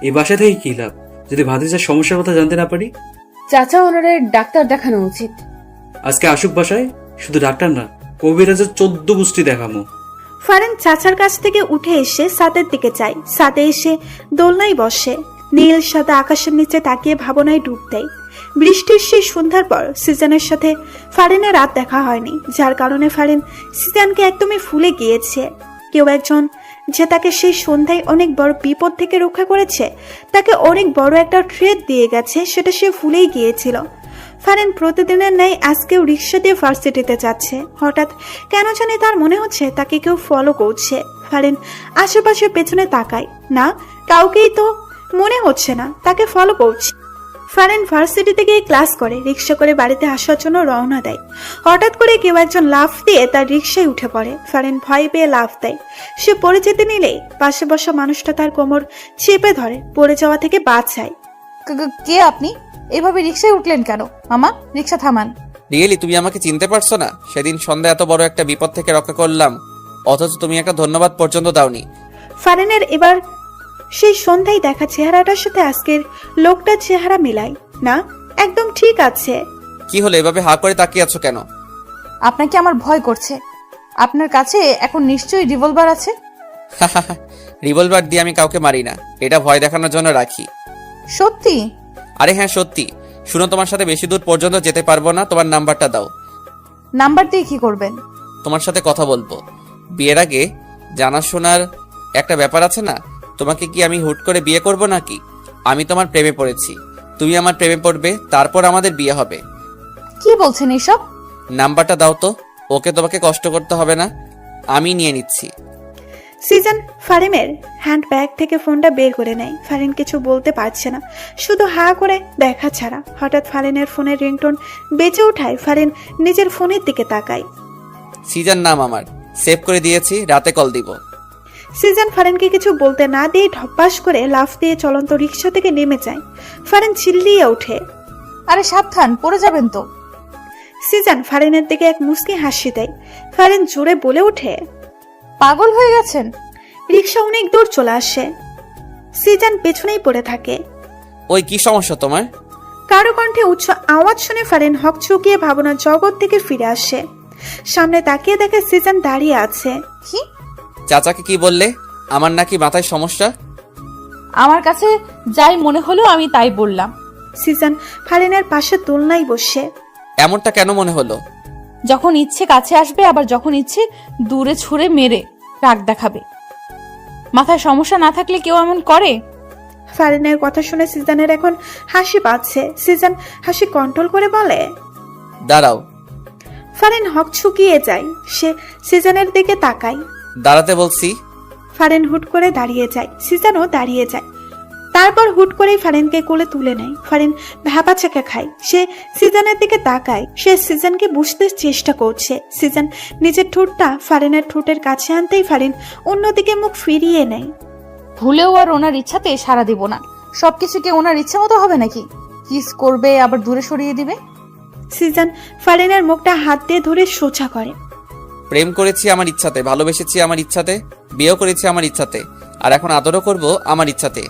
এই বাসা থেকে কি লাভ যদি ভাতিজার সমস্যার কথা জানতে না পারি? চাচা ওনারের ডাক্তার দেখানো উচিত। আজকে আসুক বাসায়, শুধু ডাক্তার না, কবিরাজের 14 গোষ্ঠী দেখামো। ফারিন চাচার কাছ থেকে উঠে এসে ছাদের দিকে যায়। ছাদে এসে দোলনায় বসে। নীল সাদা আকাশের নিচে তাকিয়ে ভাবনায় ডুব দেয়। বৃষ্টির সেই সন্ধ্যার পর সিজনের সাথে ফারিনের রাত দেখা হয়নি, যার কারণে ফারিন সিজনকে একদমই ভুলে গিয়েছে। কেউ একজন যে তাকে সেই সন্ধ্যায় অনেক বড় বিপদ থেকে রক্ষা করেছে, তাকে অনেক বড় একটা ট্রেড দিয়ে গেছে, সেটা সে ভুলেই গিয়েছিল। ফারিন প্রতিদিনের ন্যায় আজকেও রিক্সা দিয়ে ভার্সিটিতে যাচ্ছে। হঠাৎ কেন জানি তার মনে হচ্ছে তাকে কেউ ফলো করছে। ফারিন আশেপাশে পেছনে তাকায় না, কাউকেই তো মনে হচ্ছে না তাকে ফলো করছে। ফারিন ভার্সিটিতে গিয়ে ক্লাস করে রিক্সা করে বাড়িতে আসার জন্য রওনা দেয়। হঠাৎ করে কেউ একজন লাফ দিয়ে তার রিক্সায় উঠে পড়ে। ফারিন ভয় পেয়ে লাফ দেয়। সে পড়ে যেতে নিলেই পাশে বসা মানুষটা তার কোমর চেপে ধরে পড়ে যাওয়া থেকে বাঁচায়। কে আপনি? এভাবে রিক্সায় উঠলেন কেন? মামা, রিক্সা থামান। রিয়েলি তুমি আমাকে চিনতে পারছো না? সেদিন সন্ধ্যা এত বড় একটা বিপদ থেকে রক্ষা করলাম, অথচ তুমি একটা ধন্যবাদ পর্যন্ত দাওনি। ফারিনের এবার সেই সন্ধ্যায় দেখা চেহারাটার সাথে আজকের লোকটার চেহারা মিলায় না, একদম ঠিক আছে। কি হলো, এভাবে হা করে তাকিয়ে আছো কেন? আপনাকে আমার ভয় করছে। আপনার কাছে এখন নিশ্চয়ই রিভলভার আছে। রিভলভার দিয়ে আমি কাউকে মারি না, এটা ভয় দেখানোর জন্য রাখি। সত্যি? আরে হ্যাঁ সত্যি। শুনো, তোমার সাথে বেশি দূর পর্যন্ত যেতে পারবো না, তোমার নাম্বারটা দাও। নাম্বার দিয়ে কি করবেন? তোমার সাথে কথা বলবো। বিয়ের আগে জানাশোনার একটা ব্যাপার আছে না? তোমাকে কি আমি হুট করে বিয়ে করব নাকি? আমি তোমার প্রেমে পড়েছি, তুমি আমার প্রেমে পড়বে, তারপর আমাদের বিয়ে হবে। কি বলছেন এসব? নাম্বারটা দাও তো। ওকে তোমাকে কষ্ট করতে হবে না, আমি নিয়ে নিচ্ছি। সিজন ফারিনের হ্যান্ড ব্যাগ থেকে ফোনটা বের করে নেয়। ফারিন কিছু বলতে পারছে না, শুধু হা করে দেখা ছাড়া। হঠাৎ ফারিনের ফোনের রিংটোন বেজে ওঠায়। ফারিন নিজের ফোনের দিকে তাকায়। সিজন নাম আমার, সেভ করে দিয়েছি, রাতে কল দিব। সিজন ফারিনকে কিছু বলতে না দিয়ে ঢপাস করে লাফ দিয়ে চলন্ত রিক্সা থেকে নেমে যায়। ফারিন চিল্লিয়ে ওঠে, আরে সাবধান, পড়ে যাবেন তো। সিজন ফারিনের দিকে এক মুচকি হাসি দেয়। ফারিন জোরে বলে ওঠে, পাগল হয়ে গেছেন? রিক্সা অনেক দূর চলে আসে। সিজন পেছনেই পড়ে থাকে। ওই কি সমস্যা তোমার? কারো কণ্ঠে উচ্চ আওয়াজ শুনে ফারিন হকচকিয়ে ভাবনার জগৎ থেকে ফিরে আসে। সামনে তাকিয়ে দেখে সিজন দাঁড়িয়ে আছে। কি? চাচাকে কি বললে? আমার নাকি মাথায় সমস্যা? আমার কাছে যাই মনে হলো আমি তাই বললাম। সিজন ফারিনের পাশে দোলনায় বসে। এমনটা কেন মনে হলো? যখন ইচ্ছে কাছে আসবে, আবার যখন ইচ্ছে দূরে ছুঁড়ে মেরে রাগ দেখাবে। মাথায় সমস্যা না থাকলে কেউ এমন করে? ফারিনের কথা শুনে সিজনের এখন হাসি পাচ্ছে। সিজন হাসি কন্ট্রোল করে বলে, দাঁড়াও। ফারিন হকচকিয়ে যায়। সে সিজনের দিকে তাকায়। দাঁড়াতে বলছি। ফারিন হুট করে দাঁড়িয়ে যায়। সিজনও দাঁড়িয়ে যায়। তারপর হুট করেই ফারিনকে কোলে তুলে নেয়। ফারিন ভ্যাপাচাকা খায়। সে সিজনের দিকে তাকায়। সে সিজনকে বুঝতে চেষ্টা করছে। সিজন নিজের ঠোঁটটা ফারিনের ঠোঁটের কাছে আনতেই ফারিন অন্যদিকে মুখ ফিরিয়ে নেয়। ভুলেও আর ওনার ইচ্ছাতে সাড়া দিব না। সবকিছু কি ওনার ইচ্ছে মতো হবে নাকি? কিস করবে আবার দূরে সরিয়ে দিবে। সিজন ফারিনের মুখটা হাত দিয়ে ধরে সোজা করে। প্রেম করেছি আমার ইচ্ছাতে, ভালোবেসেছি আমার ইচ্ছাতে, বিয়েও করেছি আমার ইচ্ছাতে, আর এখন আদরও করব আমার ইচ্ছাতে।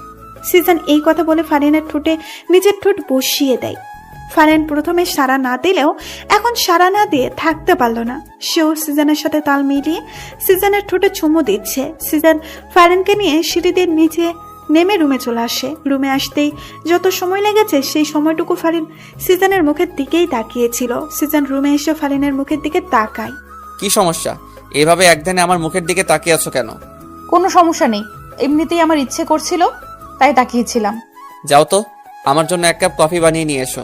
সিজন এই কথা বলে ফারিনের ঠোঁটে নিজের ঠোঁট বসিয়ে দেয়। ফারিন প্রথমে সাড়া না দিলেও এখন সাড়া না দিয়ে থাকতে পারল না। সেও সিজনের সাথে তাল মিলিয়ে সিজনের ঠোঁটে চুমু দিচ্ছে। সিজন ফারিনকে নিয়ে সিঁড়ি দিয়ে নিচে নেমে রুমে চলে আসে। রুমে আসতেই যত সময় লেগেছে সেই সময়টুকু ফারিন সিজনের মুখের দিকেই তাকিয়েছিল। সিজন রুমে এসে ফারিনের মুখের দিকে তাকায়। কি সমস্যা? এভাবে একধানে আমার মুখের দিকে তাকিয়ে আছো কেন? কোনো সমস্যা নেই, এমনিতেই আমার ইচ্ছে করছিল তাই তাকিয়েছিলাম। যাও তো, আমার জন্য এক কাপ কফি বানিয়ে নিয়ে এসো।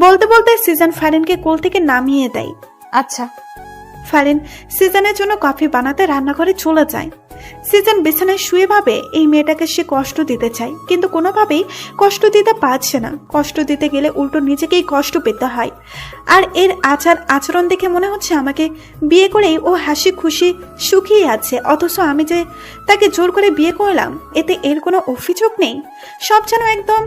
বলতে বলতে সিজন ফারিনকে কোল থেকে নামিয়ে দেয়। আচ্ছা। ফারিন সিজনের জন্য কফি বানাতে রান্নাঘরে চলে যায়। সিজন বিছানায় শুয়ে ভাবে এই মেয়েটাকে সে কষ্ট দিতে চায়, কিন্তু কোনোভাবেই কষ্ট দিতে পারছে না। কষ্ট দিতে গেলে উল্টো নিজেকেই কষ্ট পেতে হয়। আর এর আচরণ দেখে মনে হচ্ছে আমাকে বিয়ে করেই ও হাসি খুশি সুখী আছে, অথচ আমি যে তাকে জোর করে বিয়ে করলাম এতে এর কোনো অভিযোগ নেই। সব যেন একদম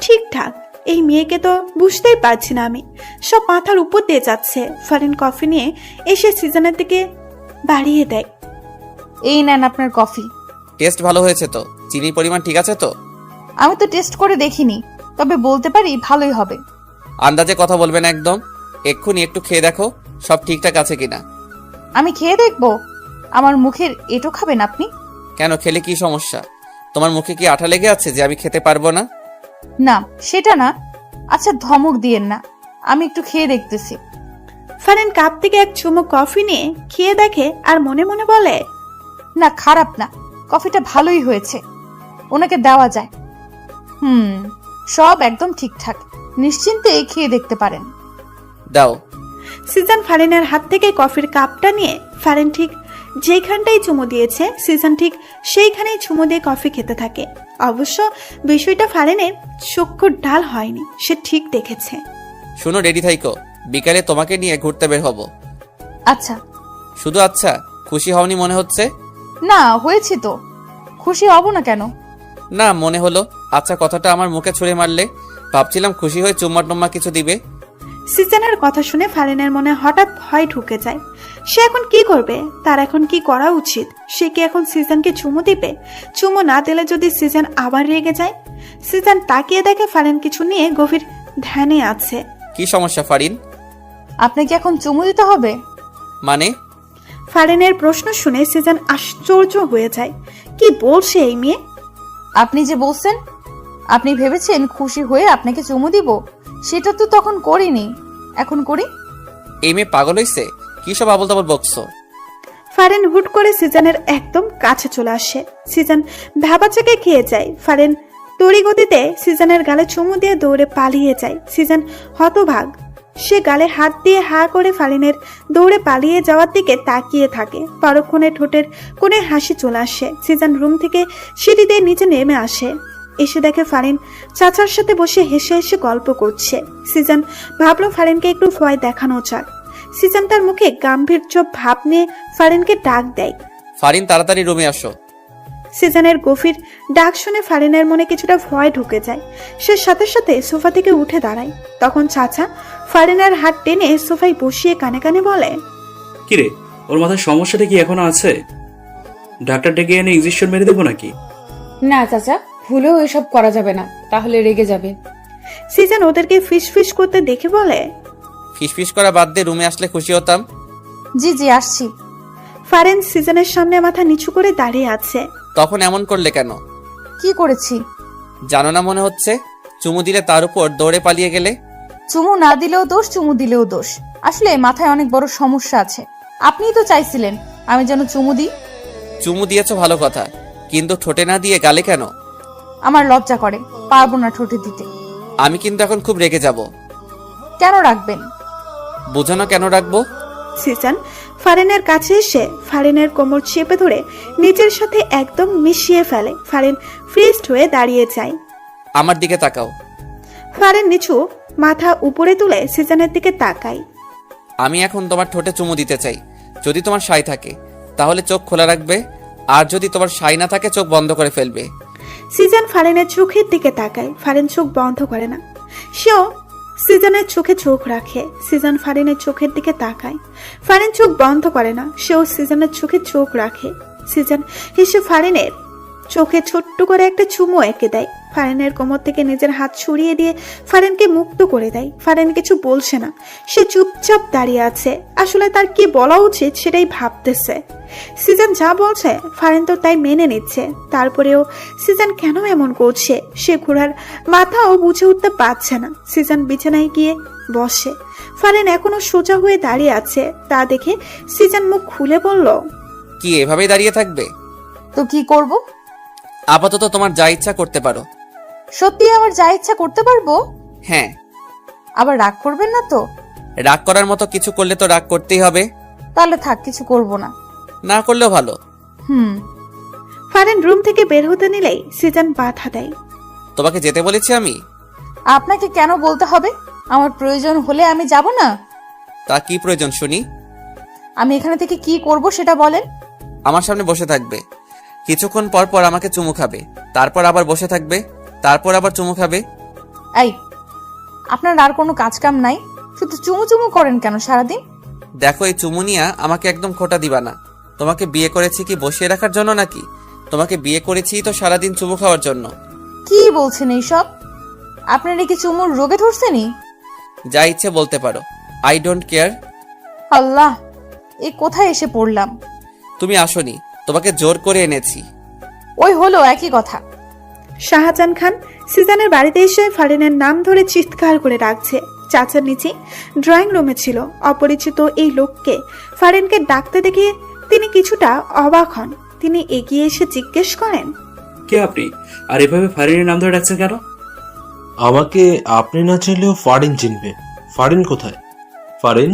ঠিকঠাক। এই মেয়েকে তো বুঝতেই পারছি না আমি, সব মাথার উপর দিয়ে যাচ্ছে। ফারিন কফি নিয়ে এসে সিজনের দিকে বাড়িয়ে দেয়। এই নেন আপনার কফি। টেস্ট ভালো হয়েছে তো? চিনির পরিমাণ ঠিক আছে তো? আমি তো টেস্ট করে দেখিনি, তবে বলতে পারি ভালোই হবে। আন্দাজে কথা বলবে না একদম। এক্ষুনি একটু খেয়ে দেখো সব ঠিকঠাক আছে কিনা। আমি খেয়ে দেখবো? আমার মুখের এটো খাবেন আপনি? কেন, খেলে কি সমস্যা? তোমার মুখে কি আঠা লেগে আছে যে আমি খেতে পারবো না? না সেটা না। আচ্ছা ধমক দিয়েন না, আমি একটু খেয়ে দেখতেছি। ফারিন কাপ থেকে এক চুমুক কফি নিয়ে খেয়ে দেখে আর মনে মনে বলে, না খারাপ না, কফিটা ভালোই হয়েছে, ওনাকে দেওয়া যায়। সব একদম ঠিকঠাক, নিশ্চিন্তে খেয়ে দেখতে পারেন। দাও। সিজন ফারিনের হাত থেকে কফির কাপটা নিয়ে ফারিন ঠিক যেখানটাই চুমু দিয়েছে সিজন ঠিক সেইখানেই চুমু দিয়ে কফি খেতে থাকে। অবশ্য বিষয়টা ফারিনের চক্ষুর ঢাল হয়নি, সে ঠিক দেখেছে। শুনো, রেডি থাইকো, বিকালে তোমাকে নিয়ে ঘুরতে বের হব। আচ্ছা। শুধু আচ্ছা? খুশি হওনি মনে হচ্ছে? না হয়েছি তো, খুশি হব না কেন? না, মনে হলো। আচ্ছা কথাটা আমার মুখে ছুঁড়ে মারলে, ভাবছিলাম খুশি হয়ে চুম্মা টুম্মা কিছু দিবে। সিজনের কথা শুনে ফারিনের মনে হঠাৎ ভয় ঢুকে যায়। সে এখন কি করবে? তার এখন কি করা উচিত? সে কি এখন সিজনকে চুমু দিবে? চুমু না দিলে যদি সিজন আবার রেগে যায়? সিজন তাকিয়ে দেখে ফারিন কিছু নিয়ে গভীর ধ্যানে আছে। কি সমস্যা ফারিন? আপনাকে এখন চুমু দিতে হবে? মানে? ফারিনের প্রশ্ন শুনে সিজন আশ্চর্য হয়ে যায়। কি বলছে এই মেয়ে? আপনি যে বলছেন, আপনি ভেবেছেন খুশি হয়ে আপনাকে চুমু দিব, সেটা তো তখন করিনি, এখন করি। এই মেয়ে পাগল হইছে? কি সব আবল তাবল বকছো? ফারিন হুট করে সিজনের একদম কাছে চলে আসে। সিজন ভাবাচাকে খেয়ে যায়। ফারিন তড়িগতিতে সিজনের গালে চুমু দিয়ে দৌড়ে পালিয়ে যায়। সিজন হতভাগ, সে গালে হাত দিয়ে হা করে ফারিনের দৌড়ে পালিয়ে যাওয়ার দিকে তাকিয়ে থাকে। পরক্ষণে ঠোঁটের কোণে হাসি চলে আসে। সিজন রুম থেকে সিঁড়ি দিয়ে নিচে নেমে আসে। এসে দেখে ফারিন চাচার সাথে বসে হেসে হেসে গল্প করছে। সিজন ভাবলো ফারিনকে একটু ভয় দেখানো যাক। সিজন তার মুখে গাম্ভীর্য ভাব নিয়ে ফারিনকে ডাক দেয়। ফারিন, তাড়াতাড়ি রুমে আসো। সিজনের গভীর ডাক শুনে ফারিনের মনে কিছুটা ভয় ঢুকে যায়। সে সাথে সাথে সোফা থেকে উঠে দাঁড়ায়। তখন চাচা ফারিনের হাত টেনে সোফায় বসিয়ে কানে কানে বলে, কিরে, ওর মাথায় সমস্যাটা কি এখনো আছে? ডাক্তার ডেকে এনে ইনজেকশন মেরে দেবো নাকি? না চাচা, ভুলেও এসব করা যাবে না, তাহলে রেগে যাবে। সিজন ওদেরকে ফিস ফিস করতে দেখে বলে, ফিসফিস করা বাদ দিয়ে রুমে আসলে খুশি হতাম। জি জি আসছি। ফারিন সিজনের সামনে মাথা নিচু করে দাঁড়িয়ে আছে। তখন এমন করলে কেন? কি করেছি? জানো না মনে হচ্ছে? চুমু দিলে তার উপর দৌড়ে পালিয়ে গেলে। চুমু না দিলেও দোষ, চুমু দিলেও দোষ। আসলে মাথায় অনেক বড় সমস্যা আছে। আপনিই তো চাইছিলেন আমি যেন চুমু দিই। চুমু দিয়েছো ভালো কথা, কিন্তু ঠোঁটে না দিয়ে গালে কেন? আমার লজ্জা করে, পারবো না ঠোঁটে দিতে। আমি কিন্তু এখন খুব রেগে যাব। কেন রাখবেন? বুঝানো কেন রাখবো? সিজন ফারিনের কাছে এসে ফারিনের কোমর চেপে ধরে নিজের সাথে একদম মিশিয়ে ফেলে। ফারিন ফ্রিজড হয়ে দাঁড়িয়ে যায়। আমার দিকে তাকাও। ফারিন নিচু মাথা উপরে তুলে সিজনের দিকে তাকায়। আমি এখন তোমার ঠোঁটে চুমু দিতে চাই। যদি তোমার সাই থাকে তাহলে চোখ খোলা রাখবে, আর যদি তোমার সাই না থাকে চোখ বন্ধ করে ফেলবে। সিজন ফারিনের চোখের দিকে তাকায়। ফারিন চোখ বন্ধ করে না, সেও সিজনের চোখে চোখ রাখে। সিজন ফারিনের চোখের দিকে তাকায়। ফারিন চোখ বন্ধ করে না, সেও সিজনের চোখে চোখ রাখে। সিজন হেসে ফারিনের চোখে ছোট্ট করে একটা চুমু এঁকে দেয়। ফারিনের কোমর থেকে নিজের হাত ছড়িয়ে দিয়ে ফারিনকে মুক্ত করে দেয়। ফারিন কিছু বলছে না, সে চুপচাপ দাঁড়িয়ে আছে। আসলে তার কি বলা উচিত সেটাই ভাবতেছে। সিজন যা বলছে ফারিন তো তাই মেনে নিচ্ছে। তারপরেও সিজন কেন এমন করছে সে ঘোড়ার মাথাও বুঝে উঠতে পারছে না। সিজন বিছানায় গিয়ে বসে। ফারিন এখনো সোজা হয়ে দাঁড়িয়ে আছে। তা দেখে সিজন মুখ খুলে বলল, কি এভাবেই দাঁড়িয়ে থাকবে? তো কি করব? আপাতত তোমার যা ইচ্ছা করতে পারো। সত্যি আমার যা ইচ্ছা করতে পারবো? হ্যাঁ। আবার রাগ করবেন না তো? রাগ করার মতো কিছু করলে তো রাগ করতেই হবে। তাহলে থাক, কিছু করব না। না করলেও ভালো। ফারিন রুম থেকে বের হতে নিলেই সিজন বাধা দেয়। তোমাকে যেতে বলেছি আমি। আপনাকে কেন বলতে হবে? আমার প্রয়োজন হলে আমি যাব না। তা কি প্রয়োজন শুনি? আমি এখানে থেকে কি করব সেটা বলেন। আমার সামনে বসে থাকবে, কিছুক্ষণ পর পর আমাকে চুমু খাবে, তারপর আবার বসে থাকবে, তারপর আবার চুমু খাবে। এই, আপনার আর কোনো কাজ কাম নাই? শুধু চুমু চুমু করেন কেন সারাদিন? দেখো, এই চুমু নিয়ে আমাকে একদম খোটা দিবা না। তোমাকে বিয়ে করেছি কি বসিয়ে রাখার জন্য নাকি? তোমাকে বিয়ে করেছি তো সারাদিন চুমু খাওয়ার জন্য। কি বলছেন এইসব? আপনার কি চুমুর রোগে ধরছেনি? যা ইচ্ছে বলতে পারো, আই ডোন্ট কেয়ার। আল্লাহ, এ কোথায় এসে পড়লাম? তুমি আসোনি, তোমাকে জোর করে এনেছি। ওই হলো একই কথা। শাহজাহান খান সিজানের বাড়িতে এসে ফারিনের নাম ধরে চিৎকার করে ডাকছে। চাচার নিচে ড্রয়িং রুমে ছিল। অপরিচিত এই লোককে ফারিনকে ডাকতে দেখে তিনি কিছুটা অবাক হন। তিনি এগিয়ে এসে জিজ্ঞেস করেন, কে আপনি? আর এভাবে ফারিনের নাম ধরে ডাকছেন কেন? আমাকে আপনি না চাইলেও ফারিন চিনবে। ফারিন কোথায়? ফারিন,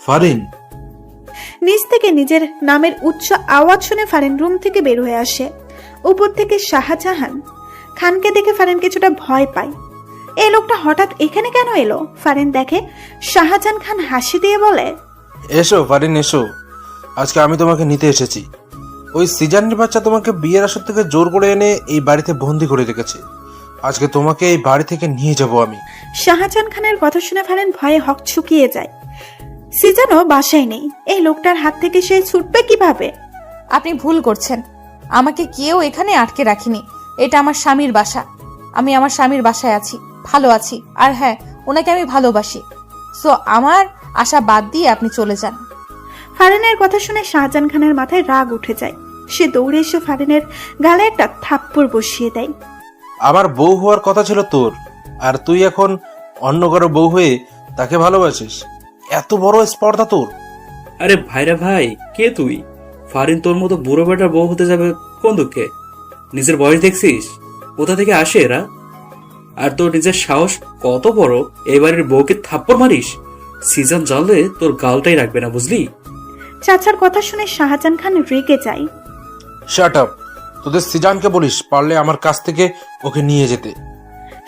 ফারিন। নিচ থেকে নিজের নামের উচ্চ আওয়াজ শুনে ফারিন রুম থেকে বের হয়ে আসে। উপর থেকে শাহজাহান খানকে দেখে ফারিন কিছুটা ভয় পায়। এই লোকটা হঠাৎ এখানে কেন এলো? ফারিন দেখে শাহজাহান খান হাসি দিয়ে বলে, এসো ফারিন এসো, আজকে আমি তোমাকে নিতে এসেছি। ওই সিজানের বাচ্চা তোমাকে বিয়ের আসর থেকে জোর করে এনে এই বাড়িতে বন্দি করে রেখেছে। আজকে তোমাকে এই বাড়ি থেকে নিয়ে যাব আমি। শাহজাহান খানের কথা শুনে ফারিন ভয়ে হকচকিয়ে যায়। সিজানও বাসায় নেই। এই লোকটার হাত থেকে সে ছুটবে কিভাবে? আপনি ভুল করছেন। আমাকে কেউ এখানে আটকে রাখিনি। এটা আমার স্বামীর বাসা। আমি আমার স্বামীর বাসায় আছি, ভালো আছি। আর হ্যাঁ, ওনাকে আমি ভালোবাসি। সো আমার আশা বাদ দিয়ে আপনি চলে যান। ফারিনের কথা শুনে শাহজাহান খানের মাথায় রাগ উঠে যায়। সে দৌড়ে এসে ফারিনের গালে একটা থাপ্পড় বসিয়ে দেয়। আমার বউ হওয়ার কথা ছিল তোর, আর তুই এখন অন্য কারো বউ হয়ে তাকে ভালোবাসিস? এত বড় স্পর্ধা তোর! আরে ভাইরা ভাই, কে তুই? ফারিন তোর মতো বুড়ো বেটার বউ হতে যাবে কোন দুঃখে? নিজের বয়স দেখছিস? কোথা থেকে আসে এরা? আর তোর নিজের সাহস কত বড়, এবারের বউকে থাপ্পড় মারিস? সিজন জানলে তোর গালটাই রাখবে না, বুঝলি? চাচার কথা শুনে শাহজাহান খান রেগে যায়। Shut up! তোদের সিজানকে বলিস পারলে আমার কাছ থেকে ওকে নিয়ে যেতে।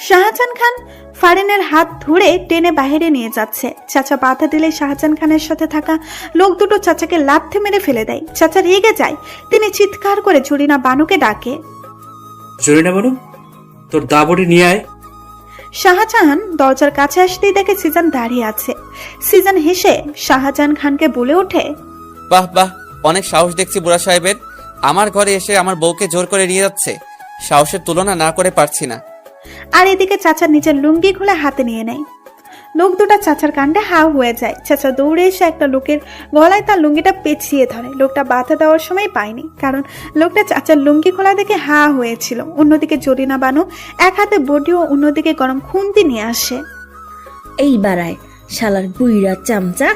শাহজাহান খান ফারিনের হাত ধরে টেনে বাইরে নিয়ে যাচ্ছে। চাচা বাধা দিলে শাহজাহান খানের সাথে থাকা লোক দুটো চাচাকে লাথি মেরে ফেলে দেয়। চাচা রেগে যায়। তিনি চিৎকার করে জরিনা বানুকে ডাকে। জরিনা বানু, তোর দাবড়ি নিয়ে আয়। শাহজাহান দরজার কাছে আসতেই দেখে সিজান দাঁড়িয়ে আছে। সিজান হেসে শাহজাহান খানকে বলে ওঠে, বাহ বাহ, অনেক সাহস দেখছি বুড়া সাহেবের। আমার ঘরে এসে আমার বউকে জোর করে নিয়ে যাচ্ছে। সাহসের তুলনা না করে পারছি না। আর এদিকে চাচা নিজের লুঙ্গি খুলে হাতে নিয়ে নেয়। লোক দুটা চাচার কাণ্ডে হাও হয়ে যায়। চাচা দৌড়ে এসে একটা লোকের গলায় তার লুঙ্গিটা পেঁচিয়ে ধরে। লোকটা বাধা দেওয়ার সময় পায়নি, কারণ লোকটা চাচার লুঙ্গি খোলা দেখে হা হয়েছিল। অন্যদিকে জরিনা বানু এক হাতে বডি ও অন্যদিকে গরম খুন্তি নিয়ে আসে। এই বাড়ায় শালার বুইরা চামচা,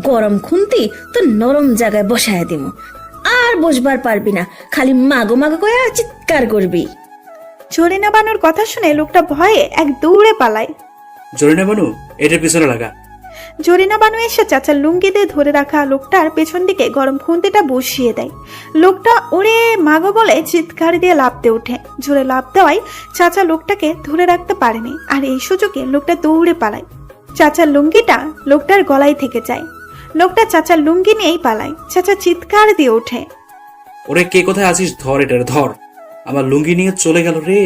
গরম খুন্তি তো নরম জায়গায় বসায় দিব। আর বসবার পারবি না, খালি মাগো মাগো করে চিৎকার করবি। জরিনা বানুর কথা শুনে লোকটা ভয়ে এক দৌড়ে পালায়। জরিনা বানু, এটার পিছনে লাগা। জরিনা বানু এসে চাচার লুঙ্গি দিয়ে ধরে রাখা লোকটার পেছন দিকে গরম খুন্তিটা বসিয়ে দেয়। লোকটা ওরে মাগো বলে চিৎকার দিয়ে লাফতে ওঠে। জোরে লাফ দেওয়ায় চাচা লোকটাকে ধরে রাখতে পারেনি, আর এই সুযোগে লোকটা দৌড়ে পালায়। চাচার লুঙ্গিটা লোকটার গলায় থেকে যায়। লোকটা চাচার লুঙ্গি নিয়েই পালায়। চাচা চিৎকার দিয়ে ওঠে, ওরে কে কোথায় আছিস? ধর এটার, ধর। আমার লুঙ্গি নিয়ে চলে গেল রে।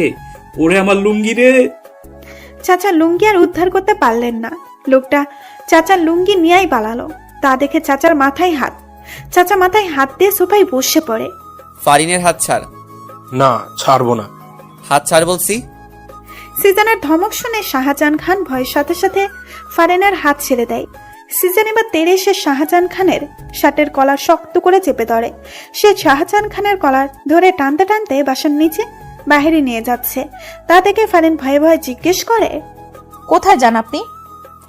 ওরে আমার লুঙ্গি রে। চাচা লুঙ্গি আর উদ্ধার করতে পারলেন না। লোকটা চাচার লুঙ্গি নিয়েই পালালো। তা দেখে চাচার মাথায় হাত। চাচা মাথায় হাত দিয়ে সোফায় বসে পড়ে। ফারিনের হাত ছাড়। না, ছাড়বো না। হাত ছাড় বলছি। সিজানের ধমক শুনে শাহজাহান খান ভয়ের সাথে সাথে ফারিনের হাত ছেড়ে দেয়। সিজন এবার তেড়ে এসে শাহজাহান খানের শার্টের কলার শক্ত করে চেপে ধরে। সে শাহজাহান খানের কলার ধরে টানতে টানতে বাসার নিচে বাহিরে নিয়ে যাচ্ছে। তা দেখে ফারিন ভয়ে ভয়ে জিজ্ঞেস করে, কোথায় যান আপনি?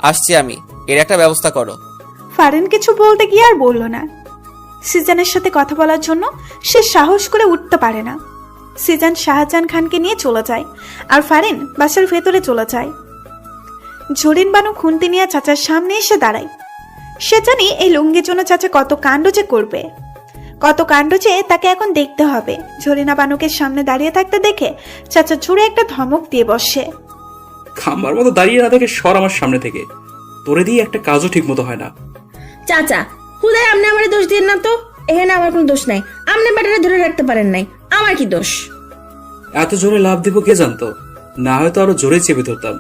আসছি আমি, এর একটা ব্যবস্থা করো। ফারিন কিছু বলতে গিয়ে আর বলল না। সিজানের সাথে কথা বলার জন্য সে সাহস করে উঠতে পারে না। সিজান শাহজাহান খানকে নিয়ে চলে যায়, আর ফারিন বাসার ভেতরে চলে যায়। জরিন বানু খুন্তি নিয়ে চাচার সামনে এসে দাঁড়ায়। সে জানি এই লুঙ্গির জন্য চাচা কত কাণ্ড যে করবে, কত কাণ্ড যে তাকে এখন দেখতে হবে। জরিনা বানুকে সামনে দাঁড়িয়ে থাকতে দেখে চাচা জোরে একটা ধমক দিয়ে বসে। খাম্বার মতো দাঁড়িয়ে না থেকে সর আমার সামনে থেকে। তোরে দিয়ে একটা কাজও ঠিক মতো হয় না। চাচা হুদায় আপনি আমার দোষ দিন না তো। এখানে আমার কোনো দোষ নাই। আপনি ব্যাটারে ধরে রাখতে পারেন নাই, আমার কি দোষ? এত জোরে লাভ দিব কে জানতো? না হয়তো আরো জোরে চেপে ধরতাম।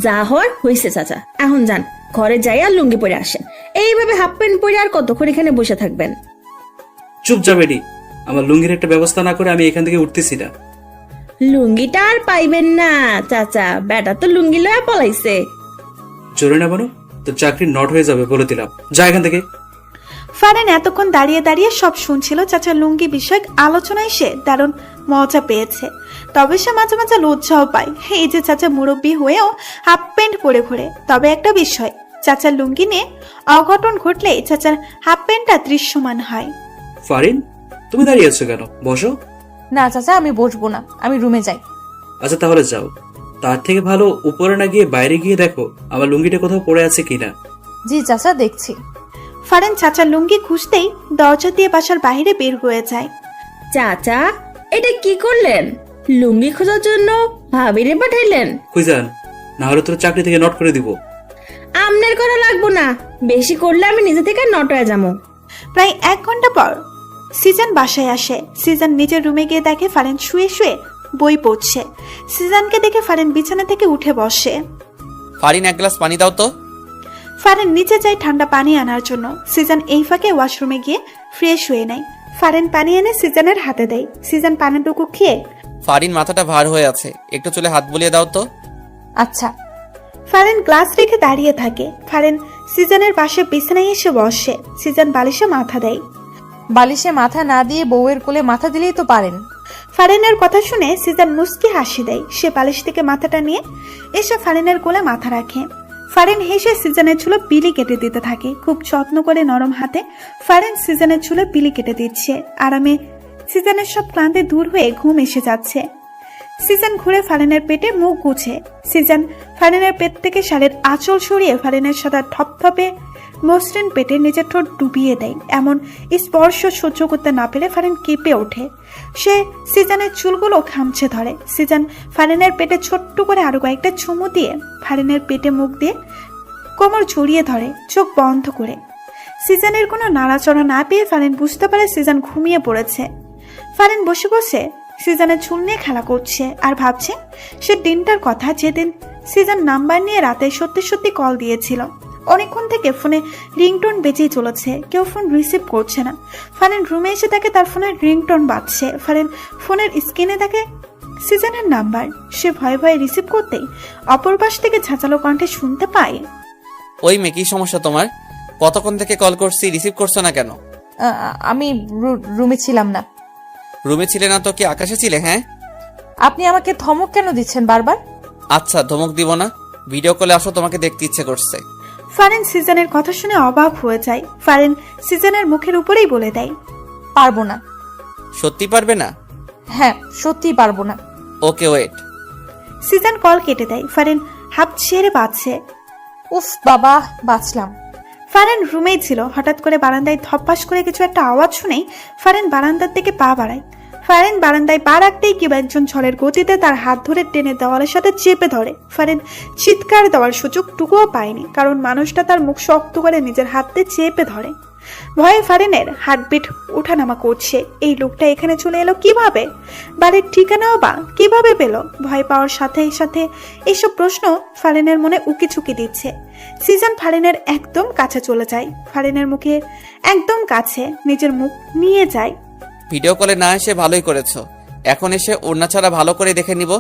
যা হয় হয়েছে চাচা, এখন যান ঘরে যাই আর লুঙ্গি পরে আসেন। এইভাবে হাফ প্যান্ট পরে আর কতক্ষণ এখানে বসে থাকবেন? চুপ যা বেডি। আমার লুঙ্গির একটা ব্যবস্থা না করে আমি এখান থেকে উঠতেছি না। লুঙ্গিটা আর পাইবেন না চাচা, বেটা তো লুঙ্গি লয়া পলাইছে। জোরে না বানু, তোর চাকরি নট হয়ে যাবে বলে দিলাম। যা এখান থেকে। ফারেন এতক্ষণ দাঁড়িয়ে দাঁড়িয়ে সব শুনছিল। চাচার লুঙ্গি বিষয়ক আলোচনায় সে দারুণ মজা পেয়েছে, তবে সে মাঝে মাঝে লজ্জাও পায়। এই যে চাচা মুরব্বী হয়েও হাফ প্যান্ট পরে ঘোরে। তবে একটা বিষয়, চাচার লুঙ্গি নিয়ে অঘটন ঘটলে চাচার হাফ প্যান্টটা দৃশ্যমান হয়। ফারিন, তুমি দাঁড়িয়ে আছো কেন? বসো। না চাচা, আমি বসবো না, আমি রুমে যাই। আচ্ছা তাহলে যাও। তার থেকে ভালো উপরে না গিয়ে বাইরে গিয়ে দেখো আমার লুঙ্গিটা কোথাও পড়ে আছে কিনা। জি চাচা, দেখছি। ফারেন চাচার লুঙ্গি খুঁজতেই দরজা দিয়ে বাসার বাইরে বের হয়ে যায়। চাচা, এটা কি করলেন? লুঙ্গি খোঁজার জন্য ভাবিরে পাঠাইলেন? খুঁজান, না হলে তোর চাকরি থেকে নট করে দিব। আমনের করা লাগবো না, বেশি করলে আমি নিজে থেকে নট হয়ে যাবো। প্রায় 1 ঘন্টা পর সিজন বাসায় আসে। সিজন নিজের রুমে গিয়ে দেখে ফারেন শুয়ে শুয়ে বই পড়ছে। সিজনকে দেখে ফারেন বিছানা থেকে উঠে বসে। ফারিন, এক গ্লাস পানি দাও তো। ফারেন নিচে যায় ঠান্ডা পানি আনার জন্য। সিজন এই ফাঁকে ওয়াশরুমে গিয়ে ফ্রেশ হয়ে নেয়। ফারেন পানি এনে সিজনের হাতে দেয়। সিজন পানিটুকু খেয়ে, ফারিন, মাথাটা ভার হয়ে আছে, একটু চুলে হাত বুলিয়ে দাও তো। আচ্ছা। ফারেন গ্লাস রেখে দাঁড়িয়ে থাকে। ফারেন সিজনের পাশে বিছানায় এসে বসে। সিজন বালিশে মাথা দেয়। বালিশে মাথা না দিয়ে বউয়ের কোলে মাথা দিলেই তো পারেন। ফারেনের কথা শুনে সিজন মুস্কি হাসি দেয়। সে বালিশ থেকে মাথাটা নিয়ে এসে ফারেনের কোলে মাথা রাখে। ফারেন হেসে সিজনের চুলে বিলি কেটে দিতে থাকে। খুব যত্ন করে নরম হাতে ফারেন সিজনের চুলে বিলি কেটে দিচ্ছে। আরামে সিজনের সব ক্লান্তি দূর হয়ে ঘুম এসে যাচ্ছে। সিজন ঘুরে ফারেনের পেটে মুখ গুছে। সিজন ফারেনের পেট থেকে শাড়ির আঁচল সরিয়ে ফারেনের সাদা থপথপে মসৃণ পেটে নিজের ঠোঁট ডুবিয়ে দেয়। এমন স্পর্শ সহ্য করতে না পেরে ফারেন কেঁপে ওঠে। সে সিজনের চুলগুলো খামছে ধরে। সিজন ফারেনের পেটে ছোট্ট করে আরো কয়েকটা চুমু দিয়ে ফারেনের পেটে মুখ দিয়ে কোমর জড়িয়ে ধরে, চোখ বন্ধ করে। সিজনের কোনো নাড়াচড়া না পেয়ে ফারেন বুঝতে পারে সিজন ঘুমিয়ে পড়েছে। ফারেন বসে বসে সিজনের চুল নিয়ে খেলা করছে আর ভাবছে সে দিনটার কথা, যেদিন সিজন নাম্বার নিয়ে রাতে সত্যি সত্যি কল দিয়েছিল। অনেকক্ষণ থেকে ফোনে রিংটোন বেজেই চলেছে, কেউ ফোন রিসিভ করছে না। ফারেন রুমে এসে দেখে তার ফোনের রিংটোন বাজছে। ফারেন ফোনের স্ক্রিনে দেখে সিজনের নাম্বার। সে ভয়ে ভয়ে রিসিভ করতেই অপর পাশ থেকে ঝাঁচালো কণ্ঠে শুনতে পায়, ওই মেয়ে, কি সমস্যা তোমার? কতক্ষণ থেকে কল করছি, রিসিভ করছো না কেন? আমি রুমে ছিলাম না। রুমে ছিলে না তো কি আকাশে ছিলে? হ্যাঁ। আপনি আমাকে ধমক কেন দিচ্ছেন বারবার? আচ্ছা, ধমক দিব না, ভিডিও কলে আসো, তোমাকে দেখতে ইচ্ছে করছে। ফারেন সিজনের কথা শুনে অবাক হয়ে যায়। ফারেন সিজনের মুখের উপরেই বলে দেয়, পারবো না। সত্যি পারবে না? হ্যাঁ, সত্যি পারবো না। ওকে, ওয়েট। সিজন কল কেটে দেয়। ফারেন হাত ছেড়ে বাঁচছে। উফ বাবা, বাঁচলাম। ফারেন রুমেই ছিল। হঠাৎ করে বারান্দায় ধপাস করে কিছু একটা আওয়াজ শুনেই ফারেন বারান্দার দিকে পা বাড়ায়। ফারেন বারান্দায় পা রাখতেই কেউ একজন ঝড়ের গতিতে তার হাত ধরে টেনে দেওয়ালের সাথে চেপে ধরে। ফারেন চিৎকার দেওয়ার সুযোগটুকুও পায়নি, কারণ মানুষটা তার মুখ শক্ত করে নিজের হাতে চেপে ধরে। ভয়ে ফারেনের হার্টবিট ওঠানামা করছে। এই লোকটা এখানে চলে এলো কিভাবে? বাড়ির ঠিকানাও বা কিভাবে পেল? ভয় পাওয়ার সাথে সাথে এইসব প্রশ্ন ফারেনের মনে উকিঝুঁকি দিচ্ছে। সিজন ফারেনের একদম কাছে চলে যায়। ফারেনের মুখে একদম কাছে নিজের মুখ নিয়ে যায়। ভিডিও কলে না এসে ভালোই করেছো, এখন এসে ওড়না ছাড়া ভালো করে দেখে নিব।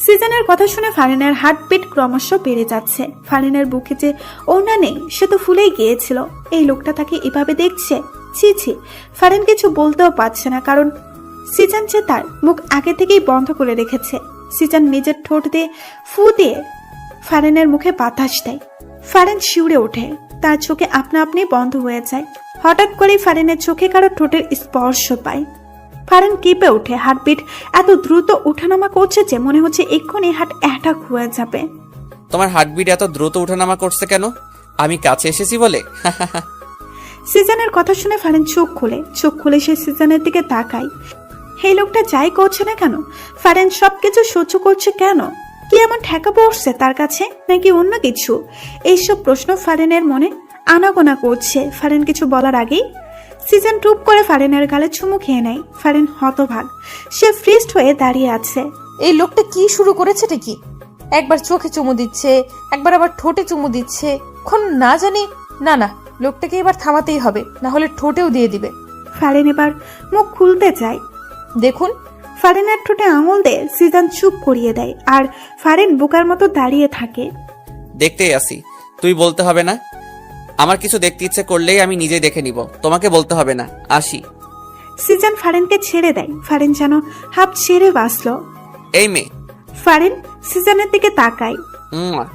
সিজনের কথা শুনে ফারিনের হার্টবিট ক্রমশ বেড়ে যাচ্ছে। ফারিনের বুকে যে ওড়না নেই সে তো ফুলেই গিয়েছিল। এই লোকটা তাকে এভাবে দেখছে। ছি ছি, ফারিন কিছু বলতেও পারছে না, কারণ সিজন যে তার মুখ আগে থেকেই বন্ধ করে রেখেছে। সিজন নিজের ঠোঁট দিয়ে ফু দিয়ে ফারিনের মুখে বাতাস দেয়। ফারিন শিউরে ওঠে, তার চোখে আপনা আপনি বন্ধ হয়ে যায়। হঠাৎ করেই ফারিনের চোখে কারো ঠোঁটের স্পর্শ পায়। ফারিন কেঁপে ওঠে। হার্টবিট এত দ্রুত ওঠানামা করছে যে মনে হচ্ছে এক্ষুনি হার্ট অ্যাটাক হয়ে যাবে। তোমার হার্টবিট এত দ্রুত ওঠানামা করছে কেন? আমি কাছে এসেছি বলে? সিজনের কথা শুনে ফারিন চোখ খুলে সে সিজনের দিকে তাকায়। এই লোকটা যাই করছে না কেন, ফারিন সবকিছু সহ্য করছে কেন? কি এমন ঠেকা পড়ছে তার কাছে, নাকি অন্য কিছু? এইসব প্রশ্ন ফারিনের মনে আনাগোনা করছে। ফারিন কিছু বলার আগেই সিজন টুপ করে ফারিনের গালে চুমু খেয়ে নেয়। ফারিন হতভাগ, সে ফ্রিস্ট হয়ে দাঁড়িয়ে আছে। এই লোকটা কি শুরু করেছে কি? একবার চোখে চুমু দিচ্ছে, একবার আবার ঠোঁটে চুমু দিচ্ছে। এখন না জানি, না লোকটাকে এবার থামাতেই হবে, না হলে ঠোঁটেও দিয়ে দিবে। ফারিন এবার মুখ খুলতে চায়। দেখুন, ফারিনের ঠোঁটে আঙুল দিয়ে সিজন চুপ করিয়ে দেয়, আর ফারিন বোকার মতো দাঁড়িয়ে থাকে। দেখতেই আসি, তুই বলতে হবে না। আমার কিছু দেখতে ইচ্ছে করলেই আমি নিজেই দেখে নিব, তোমাকে বলতে হবে না। আসি। সিজান ফারিনকে ছেড়ে দেয়। ফারিন যেন হাফ ছেড়ে বাঁচল। এই মেয়ে। ফারিন সিজানের দিকে তাকায়। উম্মা।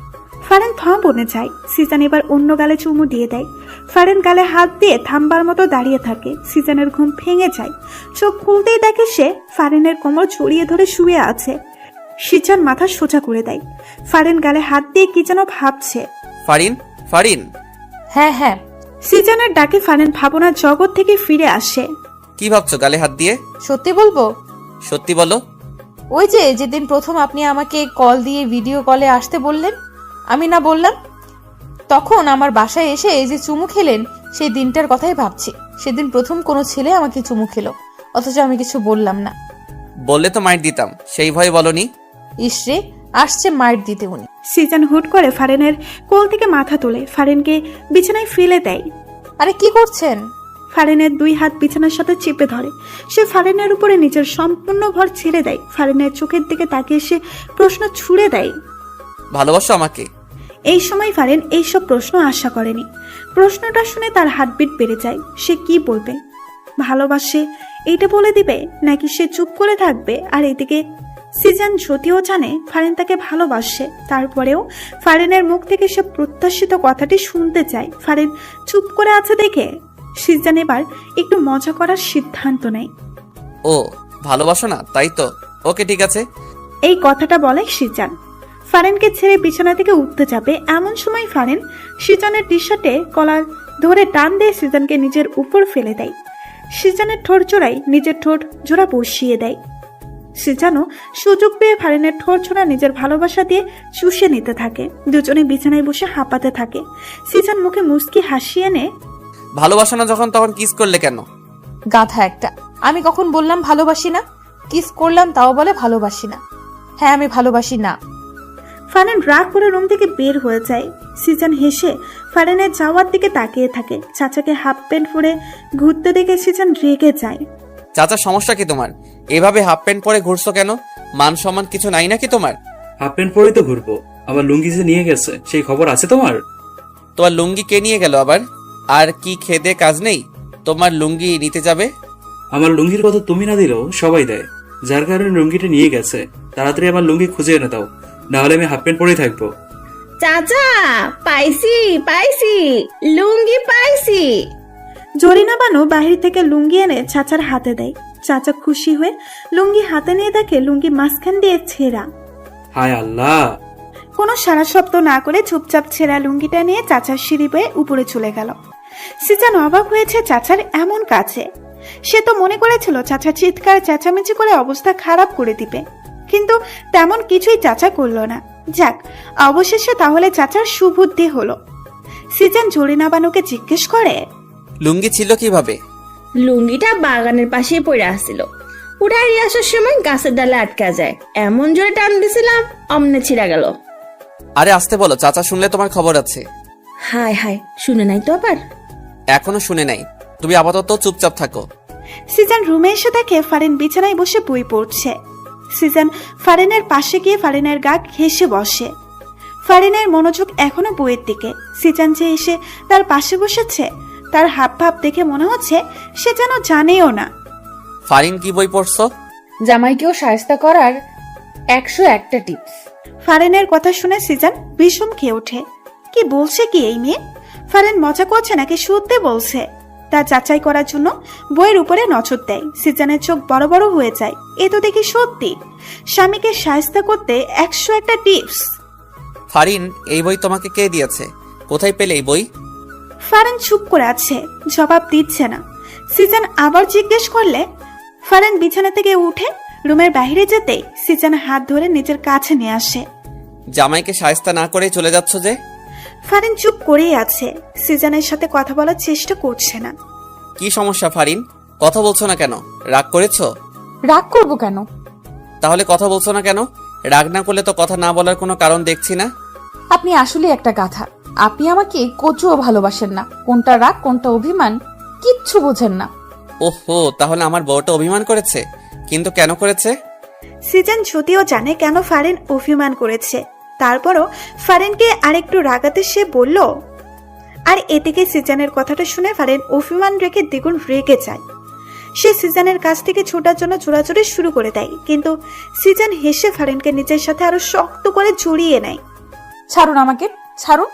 ফারিন থম বনে যায়। সিজান এবার অন্য গালে চুমু দিয়ে দেয়। ফারিন গালে হাত দিয়ে থামবার মতো দাঁড়িয়ে থাকে। সিজানের ঘুম ভেঙে যায়। চোখ খুলতেই দেখে সে ফারিনের কোমর জড়িয়ে ধরে শুয়ে আছে। সিজান মাথা সোজা করে দেয়। ফারিন গালে হাত দিয়ে কি যেন ভাবছে। ফারিন, ফারিন। হ্যাঁ হ্যাঁ। সিজানের ডাকে ফারিন ভাবনার জগৎ থেকে ফিরে আসে। কি ভাবছো গালে হাত দিয়ে? সত্যি বলবো? সত্যি বলো। ওই যে যেদিন প্রথম আপনি আমাকে কল দিয়ে ভিডিও কলে আসতে বললেন, আমি না বললাম? তখন আমার বাসায় এসে এই যে চুমু খেলেন, সেই দিনটার কথাই ভাবছি। সেদিন প্রথম কোনো ছেলে আমাকে চুমু খেলো, অথচ আমি কিছু বললাম না। বললে তো মাইর দিতাম, সেই ভয়ে বলনি। ইসরে, আসছে মাইর দিতে উনি। সিজান হুট করে ফারিনের কোল থেকে মাথা তুলে ফারিনকে বিছানায় ফেলে দেয়। আরে কি করছেন? ফারিনের দুই হাত বিছানার সাথে চেপে ধরে। সে ফারিনের উপরে নিজের সম্পূর্ণ ভর ছেড়ে দেয়। ফারিনের চোখের দিকে তাকিয়ে সে প্রশ্ন ছুড়ে দেয়, ভালোবাসো আমাকে? এই সময় ফারিন এইসব প্রশ্ন আশা করেনি। প্রশ্নটা শুনে তার হার্টবিট বেড়ে যায়। সে কি বলবে? ভালোবাসে এইটা বলে দিবে, নাকি সে চুপ করে থাকবে? আর এদিকে সিজান যদিও জানে ফারিন তাকে ভালোবাসে, তারপরেও ফারিনের মুখ থেকে সে প্রত্যাশিত কথাটি শুনতে চায়। ফারিন চুপ করে আছে দেখে সিজান এবার একটু মজা করার সিদ্ধান্ত নেয়। ও ভালোবাসো না, তাই তো? ওকে, ঠিক আছে। এই কথাটা বলে সিজান। ফারিনকে ছেড়ে বিছানা থেকে উঠতে যাবে, এমন সময় ফারিন সিজানের টি শার্টে কলার ধরে টান দিয়ে সিজানকে নিজের উপর ফেলে দেয়। সিজানের ঠোঁট জোড়ায় নিজের ঠোঁট জোড়া বসিয়ে দেয়। সিজানও সুযোগ পেয়ে ফারিনের ঠোঁট জোড়া নিজের ভালোবাসা দিয়ে চুষে নিতে থাকে। দুজনে বিছানায় বসে হাঁপাতে থাকে। সিজান মুখে মুচকি হাসি এনে, ভালোবাসো না যখন তখন কিস করলে কেন? গাধা একটা। আমি কখন বললাম ভালোবাসি না? কিস করলাম তাও বলে ভালোবাসি না। হ্যাঁ, আমি ভালোবাসি না। ফারিন রাগ করে রুম থেকে বের হয়ে যায়। সিজান হেসে ফারিনের যাওয়ার দিকে তাকিয়ে থাকে। চাচাকে হাফ প্যান্ট পরে ঘুরতে দেখে সিজান রেগে যায়। চাচা, সমস্যা কি তোমার? এভাবে হাফ প্যান্ট পরে ঘুরছো কেন? মান সম্মান কিছু নাই নাকি তোমার? হাফ প্যান্ট পরেই তো ঘুরবো। আমার লুঙ্গি যে নিয়ে গেছে, সেই খবর আছে তোমার? তোমার লুঙ্গি কে নিয়ে গেল আবার? আর কি খেদে কাজ নেই তোমার লুঙ্গি নিতে যাবে? আমার লুঙ্গির কথা তুমি না দিলেও সবাই দেয়, যার কারণে লুঙ্গিটা নিয়ে গেছে। তাড়াতাড়ি আমার লুঙ্গি খুঁজে এনে দাও, নাহলে আমি হাফ প্যান্ট পরেই থাকবো। চাচা, পাইছি পাইছি, লুঙ্গি পাইছি। জরিনা বানু বাহির থেকে লুঙ্গি এনে চাচার হাতে দেয়। চাচা খুশি হয়ে লুঙ্গি হাতে নিয়ে দেখে লুঙ্গি মাঝখান দিয়ে ছেঁড়া। হায় আল্লাহ! কোনো সারা শব্দ না করে চুপচাপ ছেঁড়া লুঙ্গিটা নিয়ে চাচার সিঁড়ি বেয়ে উপরে চলে গেল। সিজান অবাক হয়েছে চাচার এমন কাছে। সে তো মনে করেছিল চাচা চিৎকার চেঁচামেচি করে অবস্থা খারাপ করে দিবে, কিন্তু তেমন কিছুই চাচা করলো না। যাক, অবশেষে তাহলে চাচার সুবুদ্ধি হলো। সিজান জরিনা বানুকে জিজ্ঞেস করে, লুঙ্গি ছিল কিভাবে? লুঙ্গিটা বাগানের পাশেই পড়ে আসছিল। উঠাই নিয়ে আসার সময় গাছের ডালে আটকা যায়, এমন জোরে টান দিছিলাম অমনে ছিঁড়া গেল। আরে আসতে বলো, চাচা শুনলে তোমার খবর আছে। হায় হায়, শুনে নাই তো আবার? এখনো শুনে নাই, তুমি আপাতত চুপচাপ থাকো। সিজান রুমে এসে দেখে ফারিন বিছানায় বসে বই পড়ছে। সিজান ফারিনের পাশে গিয়ে ফারিনের গা ঘেঁষে বসে। ফারিনের মনোযোগ এখনো বইয়ের দিকে। সিজান যে এসে তার পাশে বসেছে, তার হাব ভাব দেখে মনে হচ্ছে সে যেন জানেও না। ফারিন, কি বই পড়ছো? জামাইকেও শায়েস্তা করার 101টা টিপস। ফারিনের কথা শুনে সিজান বিষম খেয়ে ওঠে। কি বলছে কি এই মেয়ে? ফারিন মজা করছে নাকি সত্যি বলছে? তা যাচাই করার জন্য বইয়ের উপরে নজর দেয়। সিজানের চোখ বড় বড় হয়ে যায়। এ তো দেখি সত্যি। স্বামীকে শায়েস্তা করতে 101টা টিপস। ফারিন, এই বই তোমাকে কে দিয়েছে? কোথায় পেলে এই বই? ফারিন চুপ করে আছে, জবাব দিচ্ছে না। সিজান আবার জিজ্ঞেস করলে ফারিন বিছানা থেকে উঠে রুমের বাইরে যেতে সিজান হাত ধরে নিজের কাছে নিয়ে আসে। জামাইকে শায়েস্তা না করে চলে যাচ্ছ যে? ফারিন চুপ করেই আছে, সিজানের সাথে কথা বলার চেষ্টা করছে না। কি সমস্যা ফারিন? কথা বলছো না কেন? রাগ করেছো? রাগ করবো কেন? তাহলে কথা বলছো না কেন? রাগ না করলে তো কথা না বলার কোনো কারণ দেখছি না। আপনি আসলে একটা গাধা। আপনি আমাকে কচুও ভালোবাসেন না। কোনটা রাগ কোনটা অভিমান কিচ্ছু বোঝেন না। ওহো, তাহলে আমার বউটা অভিমান করেছে? কিন্তু কেন করেছে? সিজান যদিও জানে কেন ফারিন অভিমান করেছে, তারপরও ফারিনকে আরেকটু রাগাতে সে বলল, আর এদিকে সিজানের কথাটা শুনে ফারিন অভিমান রেখে দ্বিগুণ রেগে যায়। সে সিজানের কাছ থেকে ছোটার জন্য চোরাচুরি শুরু করে দেয়, কিন্তু সিজান হেসে ফারিনকে নিজের সাথে আরো শক্ত করে জড়িয়ে নেয়। ছাড়ুন আমাকে, ছাড়ুন।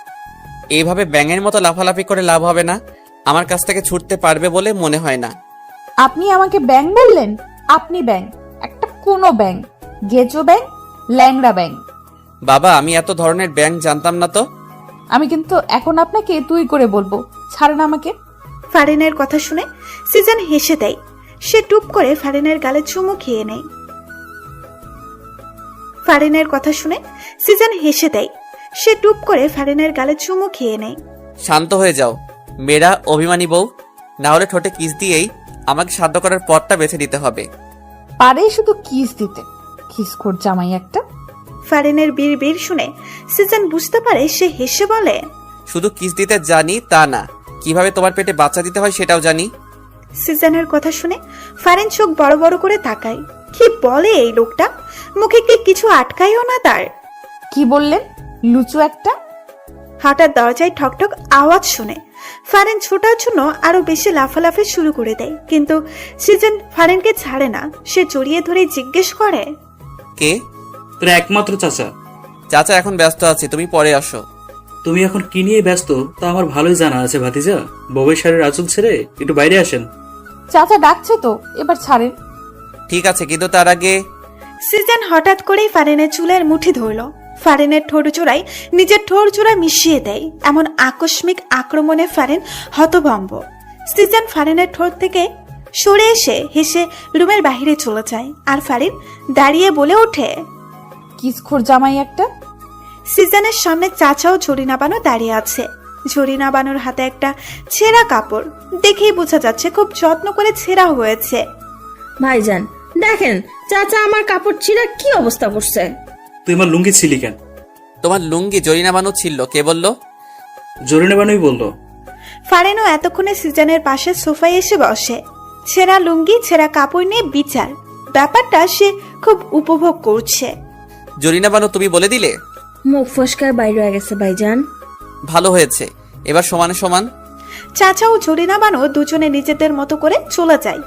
এইভাবে ব্যাঙের মতো লাফালাফি করে লাভ হবে না। আমার কাছ থেকে ছুটতে পারবে বলে মনে হয় না। আপনি আমাকে ব্যাং বললেন? আপনি ব্যাং, একটা কোনো ব্যাং, গেজো ব্যাং, ল্যাংড়া ব্যাং। বাবা, আমি এত ধরনের ব্যাঙ জানতাম না তো। আমি কিন্তু এখন আপনাকে তুই করে বলবো, ছাড়ুন আমাকে। ফারিনের কথা শুনে সিজান হেসে দেয়। সে টুপ করে ফারিনের গালে চুমু খেয়ে নেয়। ফারিনের কথা শুনে সিজান হেসে দেয়। সে টুপ করে ফারিনের গালে চুমু খেয়ে নেয়। শান্ত হয়ে যাও মেয়েরা, অভিমানী বউ। না হলে ঠোঁটে কিস দিয়েই আমাকে শান্ত করার পথটা বেছে নিতে হবে। পারে শুধু কিস দিতে, খিসখোর জামাই একটা। ফারিনের বিড় শুনে সিজান বুঝতে পারে। সে হেসে বলে, শুধু কিস দিতে জানি তা না, কিভাবে তোমার পেটে বাচ্চা দিতে হয় সেটাও জানি। সিজানের কথা শুনে ফারিন চোখ বড় বড় করে তাকায়। কি বলে এই লোকটা? মুখে কি কিছু আটকায়ও না তার। কি বললেন? লুচু একটা। হঠাৎ দরজায় ঠকঠক আওয়াজ শুনে ফারিন ছোটার জন্য আরো বেশি লাফালাফি শুরু করে দেয়, কিন্তু সিজন ফারিনকে ছাড়ে না। সে জড়িয়ে ধরে জিজ্ঞেস করে, কে? তোর একমাত্র চাচা। চাচা এখন ব্যস্ত আছে, তুমি পরে আসো। তুমি এখন কি নিয়ে ব্যস্ত তা আমার ভালোই জানা আছে ভাতিজা। বউয়ের শাড়ির আঁচল ছেড়ে একটু বাইরে আসেন। চাচা ডাকছে তো, এবার ছাড়েন। ঠিক আছে, কিন্তু তার আগে। সিজন হঠাৎ করেই ফারিনের চুলের মুঠি ধরল। ফারিনের ঠোঁট জোড়ায় নিজের ঠোঁট জোড়া মিশিয়ে দেয়। এমন আকস্মিক আক্রমণে ফারিন হতভম্ব। সিজন ফারিনের ঠোঁট থেকে সরে এসে হেসে রুমের বাইরে চলে যায়। আর ফারিন দাঁড়িয়ে বলে ওঠে, কিসখোর জামাই একটা। সিজনের সামনে চাচাও ঝরিনা বানু দাঁড়িয়ে আছে। ঝরিনা বানুর হাতে একটা ছেঁড়া কাপড়। দেখেই বোঝা যাচ্ছে খুব যত্ন করে ছেঁড়া হয়েছে। ভাইজান দেখেন, চাচা আমার কাপড় ছিঁড়া কি অবস্থা করছে। তুই আমার লুঙ্গি ছিলি কেন? তোমার লুঙ্গি জরিনা বানু ছিল, কে বললো? জরিনা বানুই বললো। ফারিনও এতক্ষণে সিজনের পাশে সোফায় এসে বসে। ছেঁড়া লুঙ্গি ছেঁড়া কাপড় নিয়ে বিচার, ব্যাপারটা সে খুব উপভোগ করছে। জরিনা বানু তুমি বলে দিলে? মুখ ফসকায় বাইরে হয়ে গেছে ভাইজান। ভালো হয়েছে, এবার সমানে সমান। চাচা ও ঝরিনা বানু দুজনে নিজেদের মতো করে চলে যায়।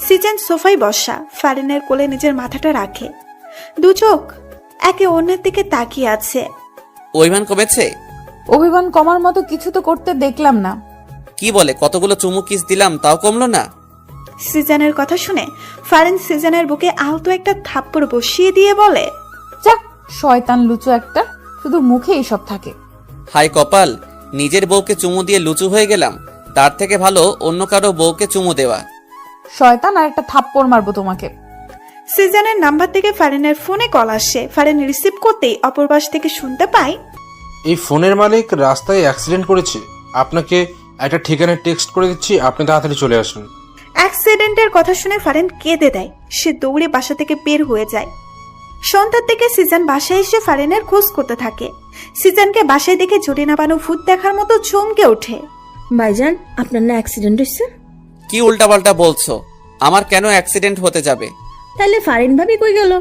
সিজন সোফায় বসা, ফারিনের কোলে নিজের মাথাটা রাখে। দু চোখ একে অন্যের দিকে তাকিয়ে আছে। অভিমান কমেছে? অভিমান কমার মতো কিছু তো করতে দেখলাম না। কি বলে, কতগুলো চুমু কিস দিলাম তাও কমলো না? সিজনের কথা শুনে ফারিন সিজনের বুকে আলতো একটা থাপ্পড় বসিয়ে দিয়ে বলে, যাক, শয়তান লুচু একটা, শুধু মুখে এইসব থাকে। হাই কপাল, নিজের বউকে চুমু দিয়ে লুচু হয়ে গেলাম। তার থেকে ভালো অন্য কারো বউকে চুমু দেওয়া। শয়তান, আর একটা থাপ্পড় মারবো তোমাকে। সিজনের নাম্বার থেকে ফারিনের ফোনে কল আসে। ফারিন রিসিভ করতেই অপর পাশ থেকে শুনতে পায়, এই ফোনের মালিক রাস্তায় অ্যাক্সিডেন্ট করেছে, আপনাকে একটা ঠিকানায় টেক্সট করে দিচ্ছি, আপনি তাড়াতাড়ি চলে আসুন। অ্যাক্সিডেন্টের কথা শুনে ফারিন কেঁদে দেয়। সে দৌড়ে বাসা থেকে বের হয়ে যায়। সন্ধ্যার থেকে সিজন বাসায় এসে ফারিনের খোঁজ করতে থাকে। সিজনকে বাসায় দেখে জরিনা বানু ভূত দেখার মতো চমকে ওঠে। ভাইজান আপনার না অ্যাক্সিডেন্ট হয়েছে? কি উল্টাপাল্টা বলছো? আমার কেন অ্যাক্সিডেন্ট হতে যাবে? তাহলে ফারিন ভাবি কই গেল?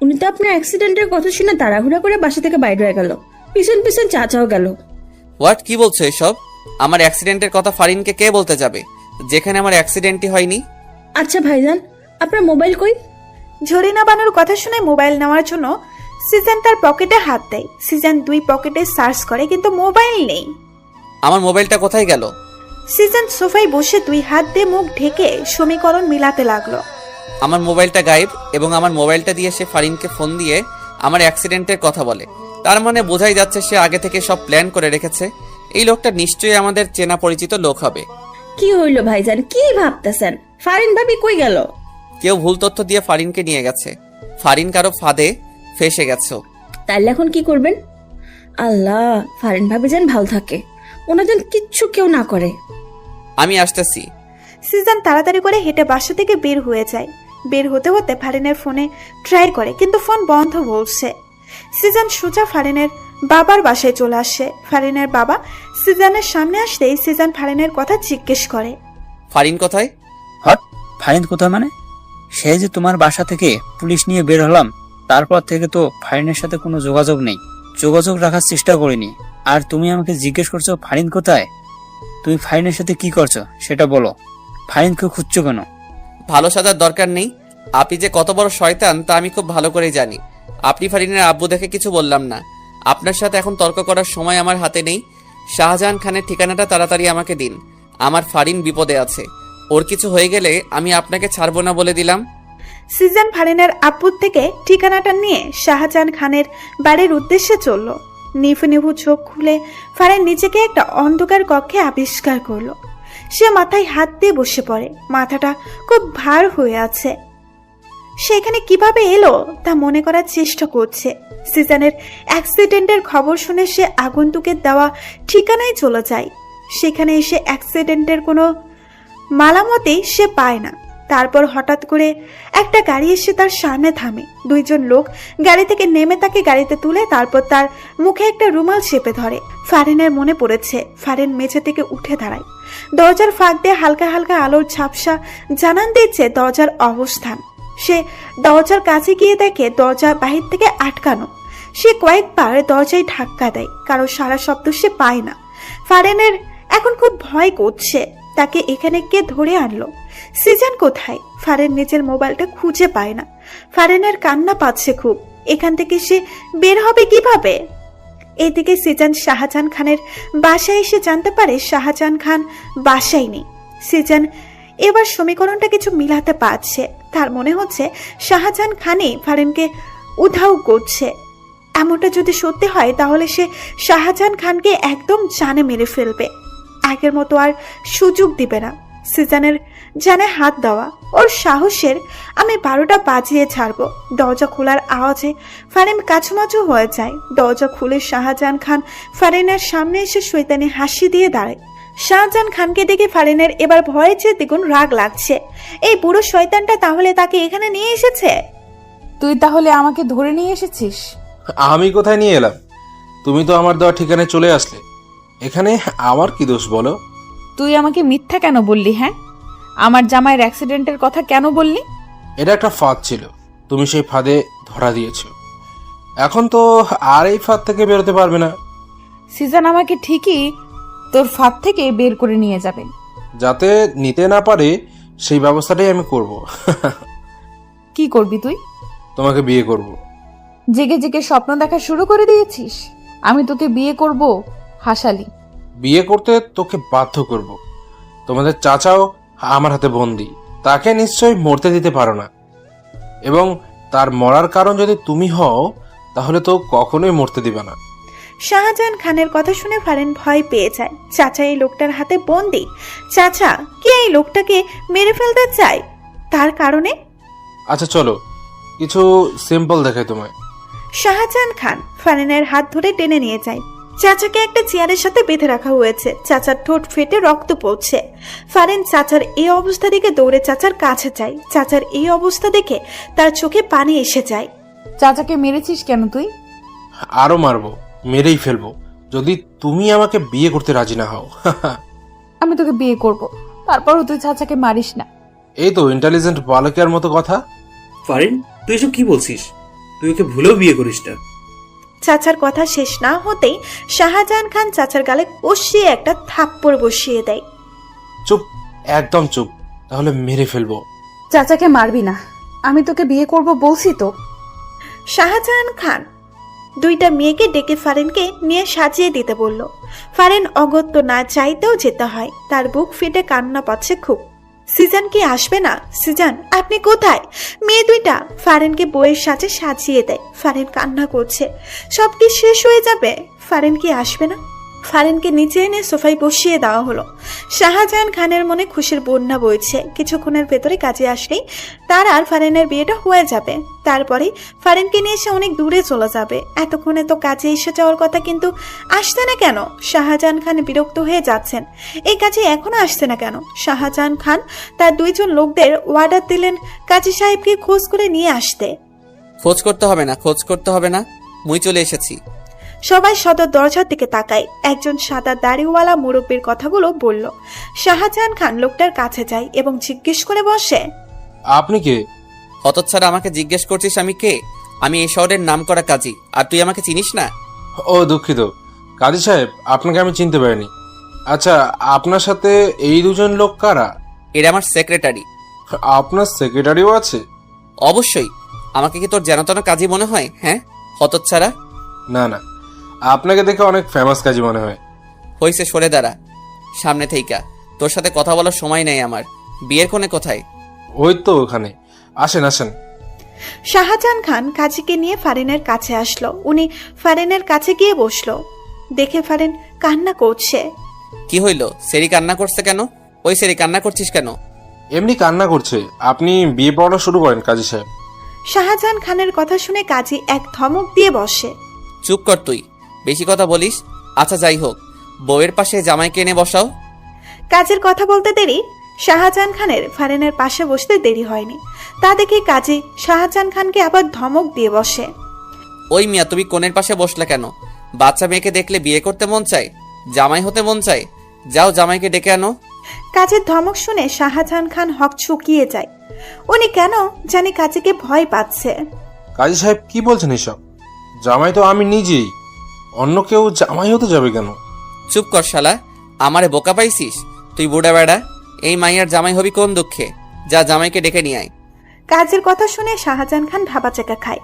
উনি তো আপনার অ্যাক্সিডেন্টের কথা শুনে তাড়াহুড়া করে বাসা থেকে বাইরে হয়ে গেল। পিছন পিছন চাচাও গেল। হোয়াট, কি বলছো এসব? আমার অ্যাক্সিডেন্টের কথা ফারিনকে কে বলতে যাবে, যেখানে আমার অ্যাক্সিডেন্টই হয়নি? আচ্ছা ভাইজান, আপনার মোবাইল কই? ঝরিনা বানুর কথা শুনে মোবাইল নেওয়ার জন্য সিজন তার পকেটে হাত দেয়। সিজন দুই পকেটে সার্চ করে, কিন্তু মোবাইল নেই। আমার মোবাইলটা কোথায় গেল? সিজন সোফায় বসে দুই হাত দিয়ে মুখ ঢেকে সমীকরণ মিলাতে লাগলো। আমার মোবাইলটা গায়েব, এবং আমার মোবাইলটা দিয়ে সে ফারিনকে ফোন দিয়ে আমার অ্যাক্সিডেন্টের কথা বলে। তার মানে বোঝাই যাচ্ছে সে আগে থেকে সব প্ল্যান করে রেখেছে। এই লোকটা নিশ্চয়ই আমাদের চেনা পরিচিত লোক হবে। কি হইল ভাইজান, কি ভাবতেছেন? ফারিন ভাবি কই গেল? কেউ ভুল তথ্য দিয়ে ফারিনকে নিয়ে গেছে। ফারিন কারো ফাঁদে ফেসে গেছে। তাইলে এখন কি করবেন? আল্লাহ, ফারিন ভাবি যেন ভালো থাকে, ওনার যেন কিচ্ছু কেউ না করে। আমি আসতেছি। সিজন তাড়াতাড়ি করে হেঁটে বাসা থেকে বের হয়ে যায়। বের হতে হতে ফারিনের ফোনে ট্রাই করে, কিন্তু ফোন বন্ধ বলছে। সিজন সোজা ফারিনের বাবার বাসায় চলে আসে। ফারিনের বাবা সিজনের সামনে আসতেই সিজন ফারিনের কথা জিজ্ঞেস করে, ফারিন কোথায়? হট, ফারিন কোথায় মানে? সে যে তোমার বাসা থেকে পুলিশ নিয়ে বের হলাম, তারপর থেকে তো ফারিনের সাথে কোনো যোগাযোগ নেই। যোগাযোগ রাখার চেষ্টা করিনি। আর তুমি আমাকে জিজ্ঞেস করছো ফারিন কোথায়? তুমি ফারিনের সাথে কি করছো সেটা বলো। ফারিনকে খুঁজছো কেন? ভালো সাজার দরকার নেই। আপনি যে কত বড় শয়তান তা আমি খুব ভালো করেই জানি। আপনি ফারিনের আব্বু দেখে কিছু বললাম না। আপনার সাথে এখন তর্ক করার সময় আমার হাতে নেই। শাহজাহান খানের ঠিকানাটা তাড়াতাড়ি আমাকে দিন। আমার ফারিন বিপদে আছে। ওর কিছু হয়ে গেলে আমি আপনাকে ছাড়বো না বলে দিলাম। সিজন ফারিনের আব্বুর থেকে ঠিকানাটা নিয়ে শাহজাহান খানের বাড়ির উদ্দেশ্যে চলল। নিভু নিভু চোখ খুলে ফারিন নিজেকে একটা অন্ধকার কক্ষে আবিষ্কার করলো। সে মাথায় হাত দিয়ে বসে পড়ে। মাথাটা খুব ভার হয়ে আছে। সেখানে কিভাবে এলো তা মনে করার চেষ্টা করছে। সিজনের অ্যাক্সিডেন্টের খবর শুনে সে আগন্তুকের দেওয়া ঠিকানায় চলে যায়। সেখানে এসে অ্যাক্সিডেন্টের কোনো মালামতেই সে পায় না। তারপর হঠাৎ করে একটা গাড়ি এসে তার সামনে থামে। দুইজন লোক গাড়ি থেকে নেমে তাকে গাড়িতে তুলে তারপর তার মুখে একটা রুমাল চেপে ধরে। ফারিনের মনে পড়েছে। ফারিন মেঝে থেকে উঠে দাঁড়ায়। দরজার ফাঁক দিয়ে হালকা হালকা আলোর ঝাপসা জানান দিচ্ছে দরজার অবস্থান। সে দরজার কাছে গিয়ে দেখে দরজা বাহির থেকে আটকানো। সে কয়েকবার দরজায় ধাক্কা দেয়, কারো সারা শব্দ সে পায় না। ফারিনের এখন খুব ভয় করছে। তাকে এখানে কে ধরে আনলো? সিজন কোথায়? ফারিন নিজের মোবাইলটা খুঁজে পায় না। ফারিনের কান্না পাচ্ছে খুব। এখান থেকে সে বের হবে কিভাবে? এদিকে সিজন শাহজাহান খানের বাসায় এসে জানতে পারে শাহজাহান খান বাসায় নেই। সিজন এবার সমীকরণটা কিছু মিলাতে পারছে। তার মনে হচ্ছে শাহজাহান খানই ফারিনকে উধাও করছে। এমনটা যদি সত্যি হয় তাহলে সে শাহজাহান খানকে একদম জানে মেরে ফেলবে। আগের মতো আর সুযোগ দিবে না। সিজনের জানে হাত দেওয়া ওর সাহসের আমি 12টা বাজিয়ে ছাড়বো। দরজা খোলার আওয়াজে ফারিন কাছুমাছু হয়ে যায়। দরজা খুলে শাহজাহান খান ফারিনের সামনে এসে শয়তানি হাসি দিয়ে দাঁড়ায়। শাহজাহান খানকে দেখে ফারিনের এবার ভয়ে চেয়ে দ্বিগুণ রাগ লাগছে। এই বুড়ো শয়তানটা তাহলে তাকে এখানে নিয়ে এসেছে। তুই তাহলে আমাকে ধরে নিয়ে এসেছিস? আমি কোথায় নিয়ে এলাম? তুমি তো আমার দেওয়া ঠিকানায় চলে আসলে। এখানে আমার কি দোষ বলো? তুই আমাকে মিথ্যা কেন বললি? হ্যাঁ, আমার জামাইয়ের অ্যাক্সিডেন্টের কথা কেন বললি? এটা একটা ফাঁদ ছিল, তুমি সেই ফাঁদে ধরা দিয়েছো। এখন তো আর এই ফাঁদ থেকে বেরোতে পারবে না। সিজন আমাকে ঠিকই তোর ফাঁদ থেকে বের করে নিয়ে যাবে। যাতে নিতে না পারে সেই ব্যবস্থাটাই আমি করব। কি করবি তুই? তোমাকে বিয়ে করব। জেগে জেগে স্বপ্ন দেখা শুরু করে দিয়েছিস? আমি তোকে বিয়ে করব? হাসালি। বিয়ে করতে তোকে বাধ্য করব। তোমাদের চাচাও আমার হাতে বন্দি। তাকে নিশ্চয়ই মরতে দিতে পারো না, এবং তার মরার কারণ যদি তুমি হও তাহলে তো কখনোই মরতে দিবে না। শাহজাহান খানের কথা শুনে ফারিন ভয় পেয়ে যায়। চাচা এই লোকটার হাতে বন্দি। চাচা কি এই লোকটাকে মেরে ফেলতে চায়? তার কারণে আচ্ছা চলো কিছু সিম্পল দেখাই তোমায়। শাহজাহান খান ফারিনের হাত ধরে টেনে নিয়ে যায়। চাচাকে একটা চেয়ারের সাথে বেঁধে রাখা হয়েছে। চাচার ঠোঁট ফেটে রক্ত পড়ছে। ফারিন চাচার এই অবস্থা দেখে দৌড়ে চাচার কাছে যায়। চাচার এই অবস্থা দেখে তার চোখে পানি এসে যায়। চাচাকে মেরেছিস কেন তুই? আরো মারবো, মেরেই ফেলবো যদি তুমি আমাকে বিয়ে করতে রাজি না হও। আমি তোকে বিয়ে করব, তারপরও তুই চাচাকে মারিস না। এই তো ইন্টেলিজেন্ট বালকের মতো কথা। ফারিন, তুই এসব কি বলছিস? তুই ওকে ভুলেও বিয়ে করিস না। চাচার কথা শেষ না হতেই শাহজাহান খান চাচার গালে কষিয়ে একটা থাপ্পড় বসিয়ে দেয়। চুপ, একদম চুপ, তাহলে মেরে ফেলবো। চাচাকে মারবি না, আমি তোকে বিয়ে করব বলছি তো। শাহজাহান খান দুইটা মেয়েকে ডেকে ফারিনকে নিয়ে সাজিয়ে দিতে বলল। ফারিন অগত্য না চাইতেও যেতে হয়। তার বুক ফেটে কান্না পাচ্ছে খুব। সিজন কি আসবে না? সিজন আপনি কোথায়? মেয়ে দুইটা ফারিনকে বইয়ের সাথে সাজিয়ে দেয়। ফারিন কান্না করছে। সব কি শেষ হয়ে যাবে? ফারিন কি আসবে না? ফারিনকে নিচে এনে সোফায় বসিয়ে দেওয়া হলো। শাহজাহান খানের মনে খুশির বন্যা বইছে। কিছুক্ষণের ভেতরে কাজে আসলেই তার আর ফারিনের বিয়েটা হয়ে যাবে। তারপরে ফারিনকে নিয়ে এসে অনেক দূরে চলে যাবে। এতক্ষণে তো কাজে এসে যাওয়ার কথা, কিন্তু আসছে না কেন? শাহজাহান খান বিরক্ত হয়ে যাচ্ছেন। এই কাজে এখনো আসছে না কেন? শাহজাহান খান তার দুইজন লোকদের অর্ডার দিলেন কাজী সাহেবকে খোঁজ করে নিয়ে আসতে। খোঁজ করতে হবে না, মুই চলে এসেছি। সবাই সদর দরজার দিকে তাকায়। একজন সাদা দাড়িওয়ালা মুরব্বীর কথাগুলো বলল। শাহজাহান খান লোকটার কাছে যায় এবং জিজ্ঞেস করে বসে, আপনি কে? হতচ্ছাড়া, আমাকে জিজ্ঞেস করছিস আমি কে? আমি এই শহরের নাম করা কাজী, আর তুই আমাকে চিনিস না? ও দুঃখিত, কাজী সাহেব, আপনাকে আমি চিনতে পারিনি। আচ্ছা, আপনার সাথে এই দুজন লোক কারা? এরা আমার সেক্রেটারি। আপনার সেক্রেটারিও আছে? অবশ্যই। আমাকে কি তোর জানাতনা কাজী মনে হয়? হ্যাঁ, হতচ্ছাড়া। না না, আপনাকে দেখে অনেক ফেমাস কাজী মনে হয়। হইছে, সরে দাঁড়া সামনে থেইকা। তোর সাথে কথা বলার সময় নেই আমার। বিয়ের কোণে কোথায়? ওই তো ওখানে। আসেন আসেন। শাহজাহান খান কাজীকে নিয়ে ফারিনের কাছে আসলো। উনি ফারিনের কাছে গিয়ে বসলো। দেখে ফারিন কান্না করছে। কি হইল? সেরি কান্না করছে কেন? ওই সেরি কান্না করছিস কেন? এমনি কান্না করছে। আপনি বিয়ে পড়ানো শুরু করেন কাজী সাহেব। শাহজাহান খানের কথা শুনে কাজী এক ধমক দিয়ে বসে। চুপ কর তুই, বেশি কথা বলিস। আচ্ছা যাই হোক, বউয়ের পাশে জামাইকে এনে বসাও। কাজীর কথা বলতে দেরি শাহজাহান খানের ফারিনের পাশে বসতে দেরি হয়নি। তা দেখে কাজী শাহজাহান খানকে আবার ধমক দিয়ে বসে। ওই মিয়া, তুমি কোণের পাশে বসলে কেন? বাচ্চা মেয়েকে দেখলে বিয়ে করতে মন চায়, জামাই হতে মন চায়। যাও জামাইকে ডেকে আনো। কাজীর ধমক শুনে শাহজাহান খান হক চুকিয়ে যায়। উনি কেন জানি কাজীকে ভয় পাচ্ছে। কাজী সাহেব কি বলছেন এসব? জামাই তো আমি নিজেই, অন্য কেউ জামাই হতে যাবে কেন? চুপ কর শালা, আমারে বোকা পাইছিস তুই? বুড়া বেড়া, এই মাইয়ার জামাই হবি কোন দুঃখে? যা জামাইকে ডেকে নিয়ে আয়। কাজীর কথা শুনে শাহজাহান খান ভাবাচাকা খায়।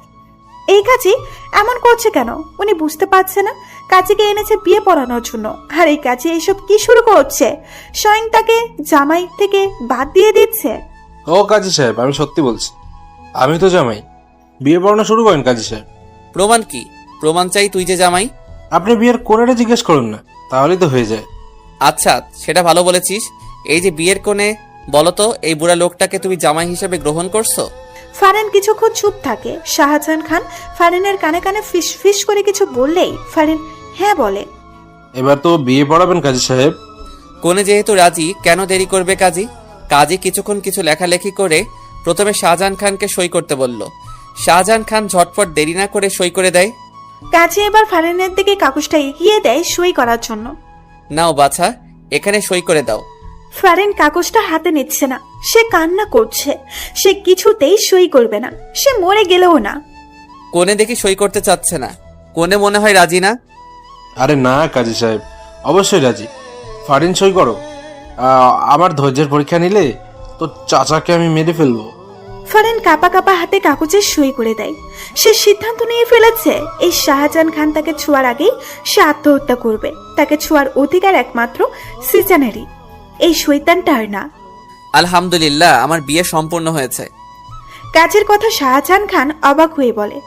এই কাজী এমন করছে কেন? উনি বুঝতে পারছে না কাজীকে এনেছে বিয়ে পড়ানোর জন্য, আর এই কাজী এইসব কি শুরু করছে? স্বয়ং তাকে জামাই থেকে বাদ দিয়ে দিচ্ছে। ও কাজী সাহেব, আমি সত্যি বলছি, আমি তো জামাই। বিয়ে পড়ানো শুরু করেন কাজী সাহেব। প্রমাণ কি? প্রমাণ চাই তুই যে জামাই। আপনি বিয়ের কোণেটা জিজ্ঞেস করুন না, তাহলেই তো হয়ে যায়। আচ্ছা, সেটা ভালো বলেছিস। এই যে বিয়ের কোণে, বলতো এই বুড়া লোকটাকে তুমি জামাই হিসেবে গ্রহণ করছো? ফারিন কিছুক্ষণ চুপ থাকে। শাহজাহান খান ফারিনের কানে কানে ফিস ফিস করে কিছু বললেই ফারিন হ্যাঁ বলে। এবার তো বিয়ে পড়াবেন কাজী সাহেব। কোণে যেহেতু রাজি, কেন দেরি করবে কাজী? কাজী কিছুক্ষণ কিছু লেখালেখি করে প্রথমে শাহজাহান খানকে সই করতে বলল। শাহজাহান খান ঝটপট দেরি না করে সই করে দেয়। কাজী এবার ফারিনের দিকে কাগজটা এগিয়ে দেয় সই করার জন্য। নাও বাছা, এখানে সই করে দাও। ফারিন কাগজটা হাতে নিচ্ছে না। সে কান্না করছে। সে কিছুতেই সই করবে না, সে মরে গেলেও না। কোণে দেখি সই করতে চাচ্ছে না। কোণে মনে হয় রাজি না। আরে না কাজী সাহেব, অবশ্যই রাজি। ফারিন সই করো। আমার ধৈর্যের পরীক্ষা নিলে তো চাচাকে আমি মেরে ফেলবো। ফারিন কাপা কাপা হাতে কাগজে সই করে দেয়। সে সিদ্ধান্ত নিয়ে ফেলেছে এই শাহজাহান খান তাকে ছোঁয়ার আগেই সে আত্মহত্যা করবে। তাকে ছোঁয়ার অধিকার একমাত্র সিজানেরই, এই শয়তানটার না। আলহামদুলিল্লাহ, আমার বিয়ে সম্পূর্ণ হয়েছে। কাজের কথা শাহজাহান খান অবাক হয়ে বলে,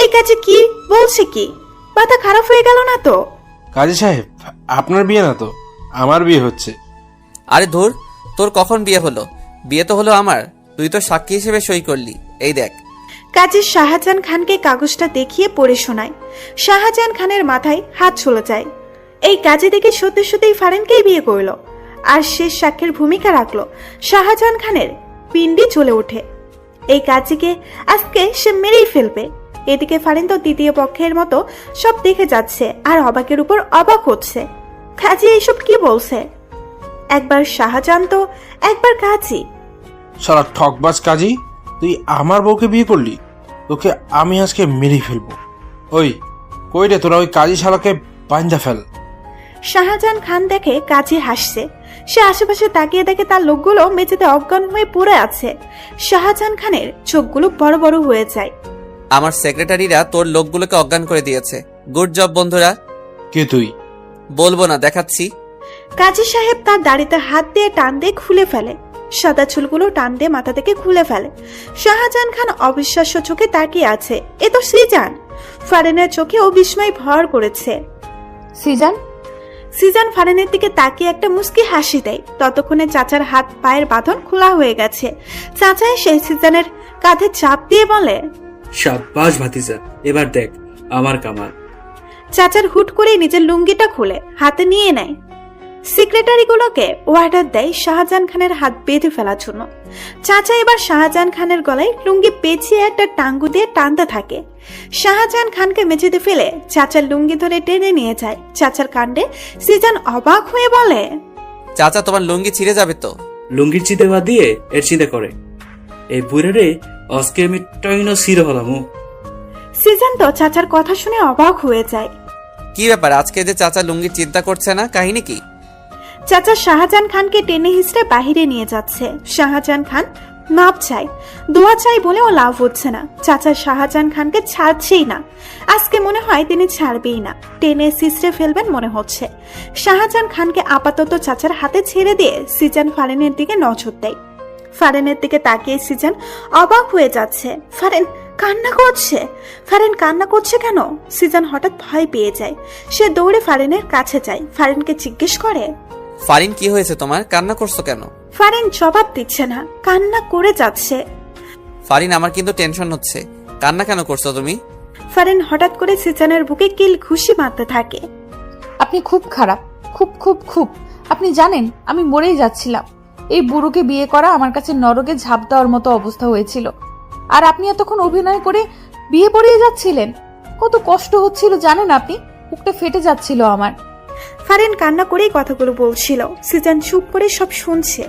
এই কাজে কি বলছে? কি মাথা খারাপ হয়ে গেল না তো? কাজী সাহেব, আপনার বিয়ে না তো, আমার বিয়ে হচ্ছে। আরে ধুর, তোর কখন বিয়ে হলো? বিয়ে তো হলো আমার, তুই তো সাক্ষী হিসেবে সই করলি। এই দেখ। কাজী শাহজাহান খানকে কাগজটা দেখিয়ে পড়ে শোনায়। শাহজাহান খানের মাথায় হাত চলে যায়। এই কাজে দেখে সত্যি সত্যিই ফারিনকেই বিয়ে করলো আর শেষ সাক্ষীর ভূমিকা রাখলো। শাহজাহান খানের পিণ্ডি চলে ওঠে। এই কাজীকে আজকে সে মেরেই ফেলবে। এদিকে ফারিন তো দ্বিতীয় পক্ষের মতো সব দেখে যাচ্ছে আর অবাকের উপর অবাক হচ্ছে। কাজী এইসব কি বলছে? একবার শাহজাহান তো একবার কাজী। সারা ঠকবাজ কাজী, তুই আমার বউকে বিয়ে করলি, তোকে আমি আজকে মেরে ফেলবো। ওই কই রে তোরা, ওই কাজী শালাকে বাইন্ধা ফেল। শাহজাহান খান দেখে কাজী হাসছে। সে আশেপাশে তাকিয়ে দেখে তার লোকগুলো মেঝেতে অজ্ঞান হয়ে পড়ে আছে। শাহজাহান খানের চোখগুলো বড় বড় হয়ে যায়। আমার সেক্রেটারিরা তোর লোকগুলোকে অজ্ঞান করে দিয়েছে। গুড জব বন্ধুরা। কে তুই? বলবো না, দেখাচ্ছি। কাজী সাহেব তার দাড়িতে হাত দিয়ে টান দিয়ে খুলে ফেলে। সাদা চুলগুলো টান দিয়ে মাথা থেকে খুলে ফেলে। শাহজাহান খান অবিশ্বাস্য চোখে তাকিয়ে আছে। এ তো সিজান। ফারিনের চোখেও বিস্ময় ভর করেছে। সিজান? সিজান ফারিনের দিকে তাকিয়ে একটা মুস্কি হাসি দেয়। ততক্ষণে চাচার হাত পায়ের বাঁধন খোলা হয়ে গেছে। চাচা এসে সিজানের কাঁধে চাপ দিয়ে বলে, শাবাশ ভাতিজা, এবার দেখ আমার কামাল। চাচার হুট করে নিজের লুঙ্গিটা খুলে হাতে নিয়ে নেয়। সেক্রেটারিগুলোকে অর্ডার দেয় শাহজাহান খানের হাত বেঁধে ফেলার জন্য। চাচা এবার শাহজাহান খানের গলায় লুঙ্গি পেঁচিয়ে একটা টাঙ্গু দিয়ে টানতে থাকে। শাহজাহান খানকে মেঝেতে ফেলে চাচার লুঙ্গি ধরে টেনে নিয়ে যায়। চাচার কাণ্ডে সিজান অবাক হয়ে বলে, চাচা তোমার লুঙ্গি ছিঁড়ে যাবে তো। লুঙ্গির চিতে বাদ দিয়ে এর চিতে করে। এই বুড়ে রে আজকে আমি টাইনো সিরে হলাম। সিজান তো চাচার কথা শুনে অবাক হয়ে যায়। কি ব্যাপার আজকে যে চাচা লুঙ্গির চিন্তা করছে না, কাহিনী কি? চাচা শাহজাহান খানকে টেনে হিসড়ে বাহিরে নিয়ে যাচ্ছে। শাহজাহান খান মাপ চাই, দোয়া চাই বলেও লাভ হচ্ছে না। চাচা শাহজাহান খানকে ছাড়ছেই না। আজকে মনে হয় তিনি ছাড়বেই না, টেনে সিসড়ে ফেলবেন মনে হচ্ছে। শাহজাহান খানকে আপাতত চাচার হাতে ছেড়ে দিয়ে সিজান ফারিনের দিকে নজর দেয়। ফারিনের দিকে তাকিয়ে সিজান অবাক হয়ে যাচ্ছে। ফারিন কান্না করছে। ফারিন কান্না করছে কেন? সিজান হঠাৎ ভয় পেয়ে যায়। সে দৌড়ে ফারিনের কাছে যায়, ফারিনকে জিজ্ঞেস করে, ফারিন কি হয়েছে তোমার, কান্না করছো কেন? ফারিন জবাব দিচ্ছে না, কান্না করে যাচ্ছে। ফারিন আমার কিন্তু টেনশন হচ্ছে, কান্না কেন করছো তুমি? ফারিন হঠাৎ করে সিজানের বুকে কিল ঘুষি মারতে থাকে। আপনি খুব খারাপ, খুব খুব খুব। আপনি জানেন আমি মরেই যাচ্ছিলাম। এই বুড়োকে বিয়ে করা আমার কাছে নরকে ঝাঁপ দেওয়ার মতো অবস্থা হয়েছিল। আর আপনি এতক্ষণ অভিনয় করে বিয়ে পড়িয়ে যাচ্ছিলেন। কত কষ্ট হচ্ছিল জানেন আপনি? বুকটা ফেটে যাচ্ছিল আমার। ফারিন কান্না করেই কথাগুলো বলছিল। সিজান চুপ করে সব শুনছে।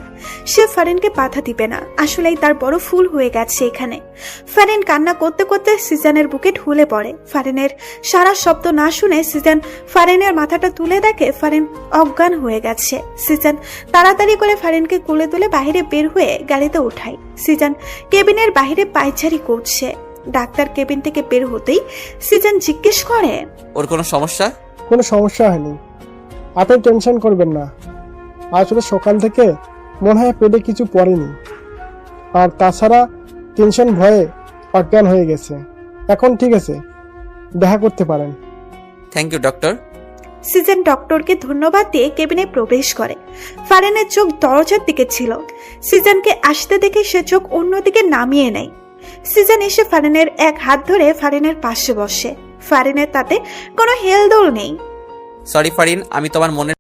সে ফারিনকে বাধা দিবে না, আসলেই তার বড় ফুল হয়ে গেছে এখানে। ফারিন কান্না করতে করতে সিজানের বুকে ঢুলে পড়ে। ফারিনের সারা শব্দ না শুনে সিজান ফারিনের মাথাটা তুলে দেখে ফারিন অজ্ঞান হয়ে গেছে। সিজান তাড়াতাড়ি করে ফারিনকে কোলে তুলে বাইরে বের হয়ে গাড়িতে উঠায়। সিজান কেবিনের বাইরে পায়চারি করছে। ডাক্তার কেবিন থেকে বের হতেই সিজান জিজ্ঞেস করে, ওর কোনো সমস্যা? কোনো সমস্যা হয়নি, আপনি টেনশন করবেন না। আসলে সকাল থেকে মনে হয় পেটে কিছু পড়েনি, আর তাছাড়া টেনশন ভয়ে অজ্ঞান হয়ে গেছে। এখন ঠিক আছে, দেখা করতে পারেন। Thank you doctor. সিজন ডক্টরকে ধন্যবাদ দিয়ে কেবিনে প্রবেশ করে। ফারিনের চোখ দরজার দিকে ছিল। সিজনকে আসতে দেখে সে চোখ অন্যদিকে নামিয়ে নেয়। সিজন এসে ফারিনের এক হাত ধরে ফারিনের পাশে বসে। ফারিনের তাতে কোনো হেলদোল নেই। সরি ফারিন, আমি তোমার মনে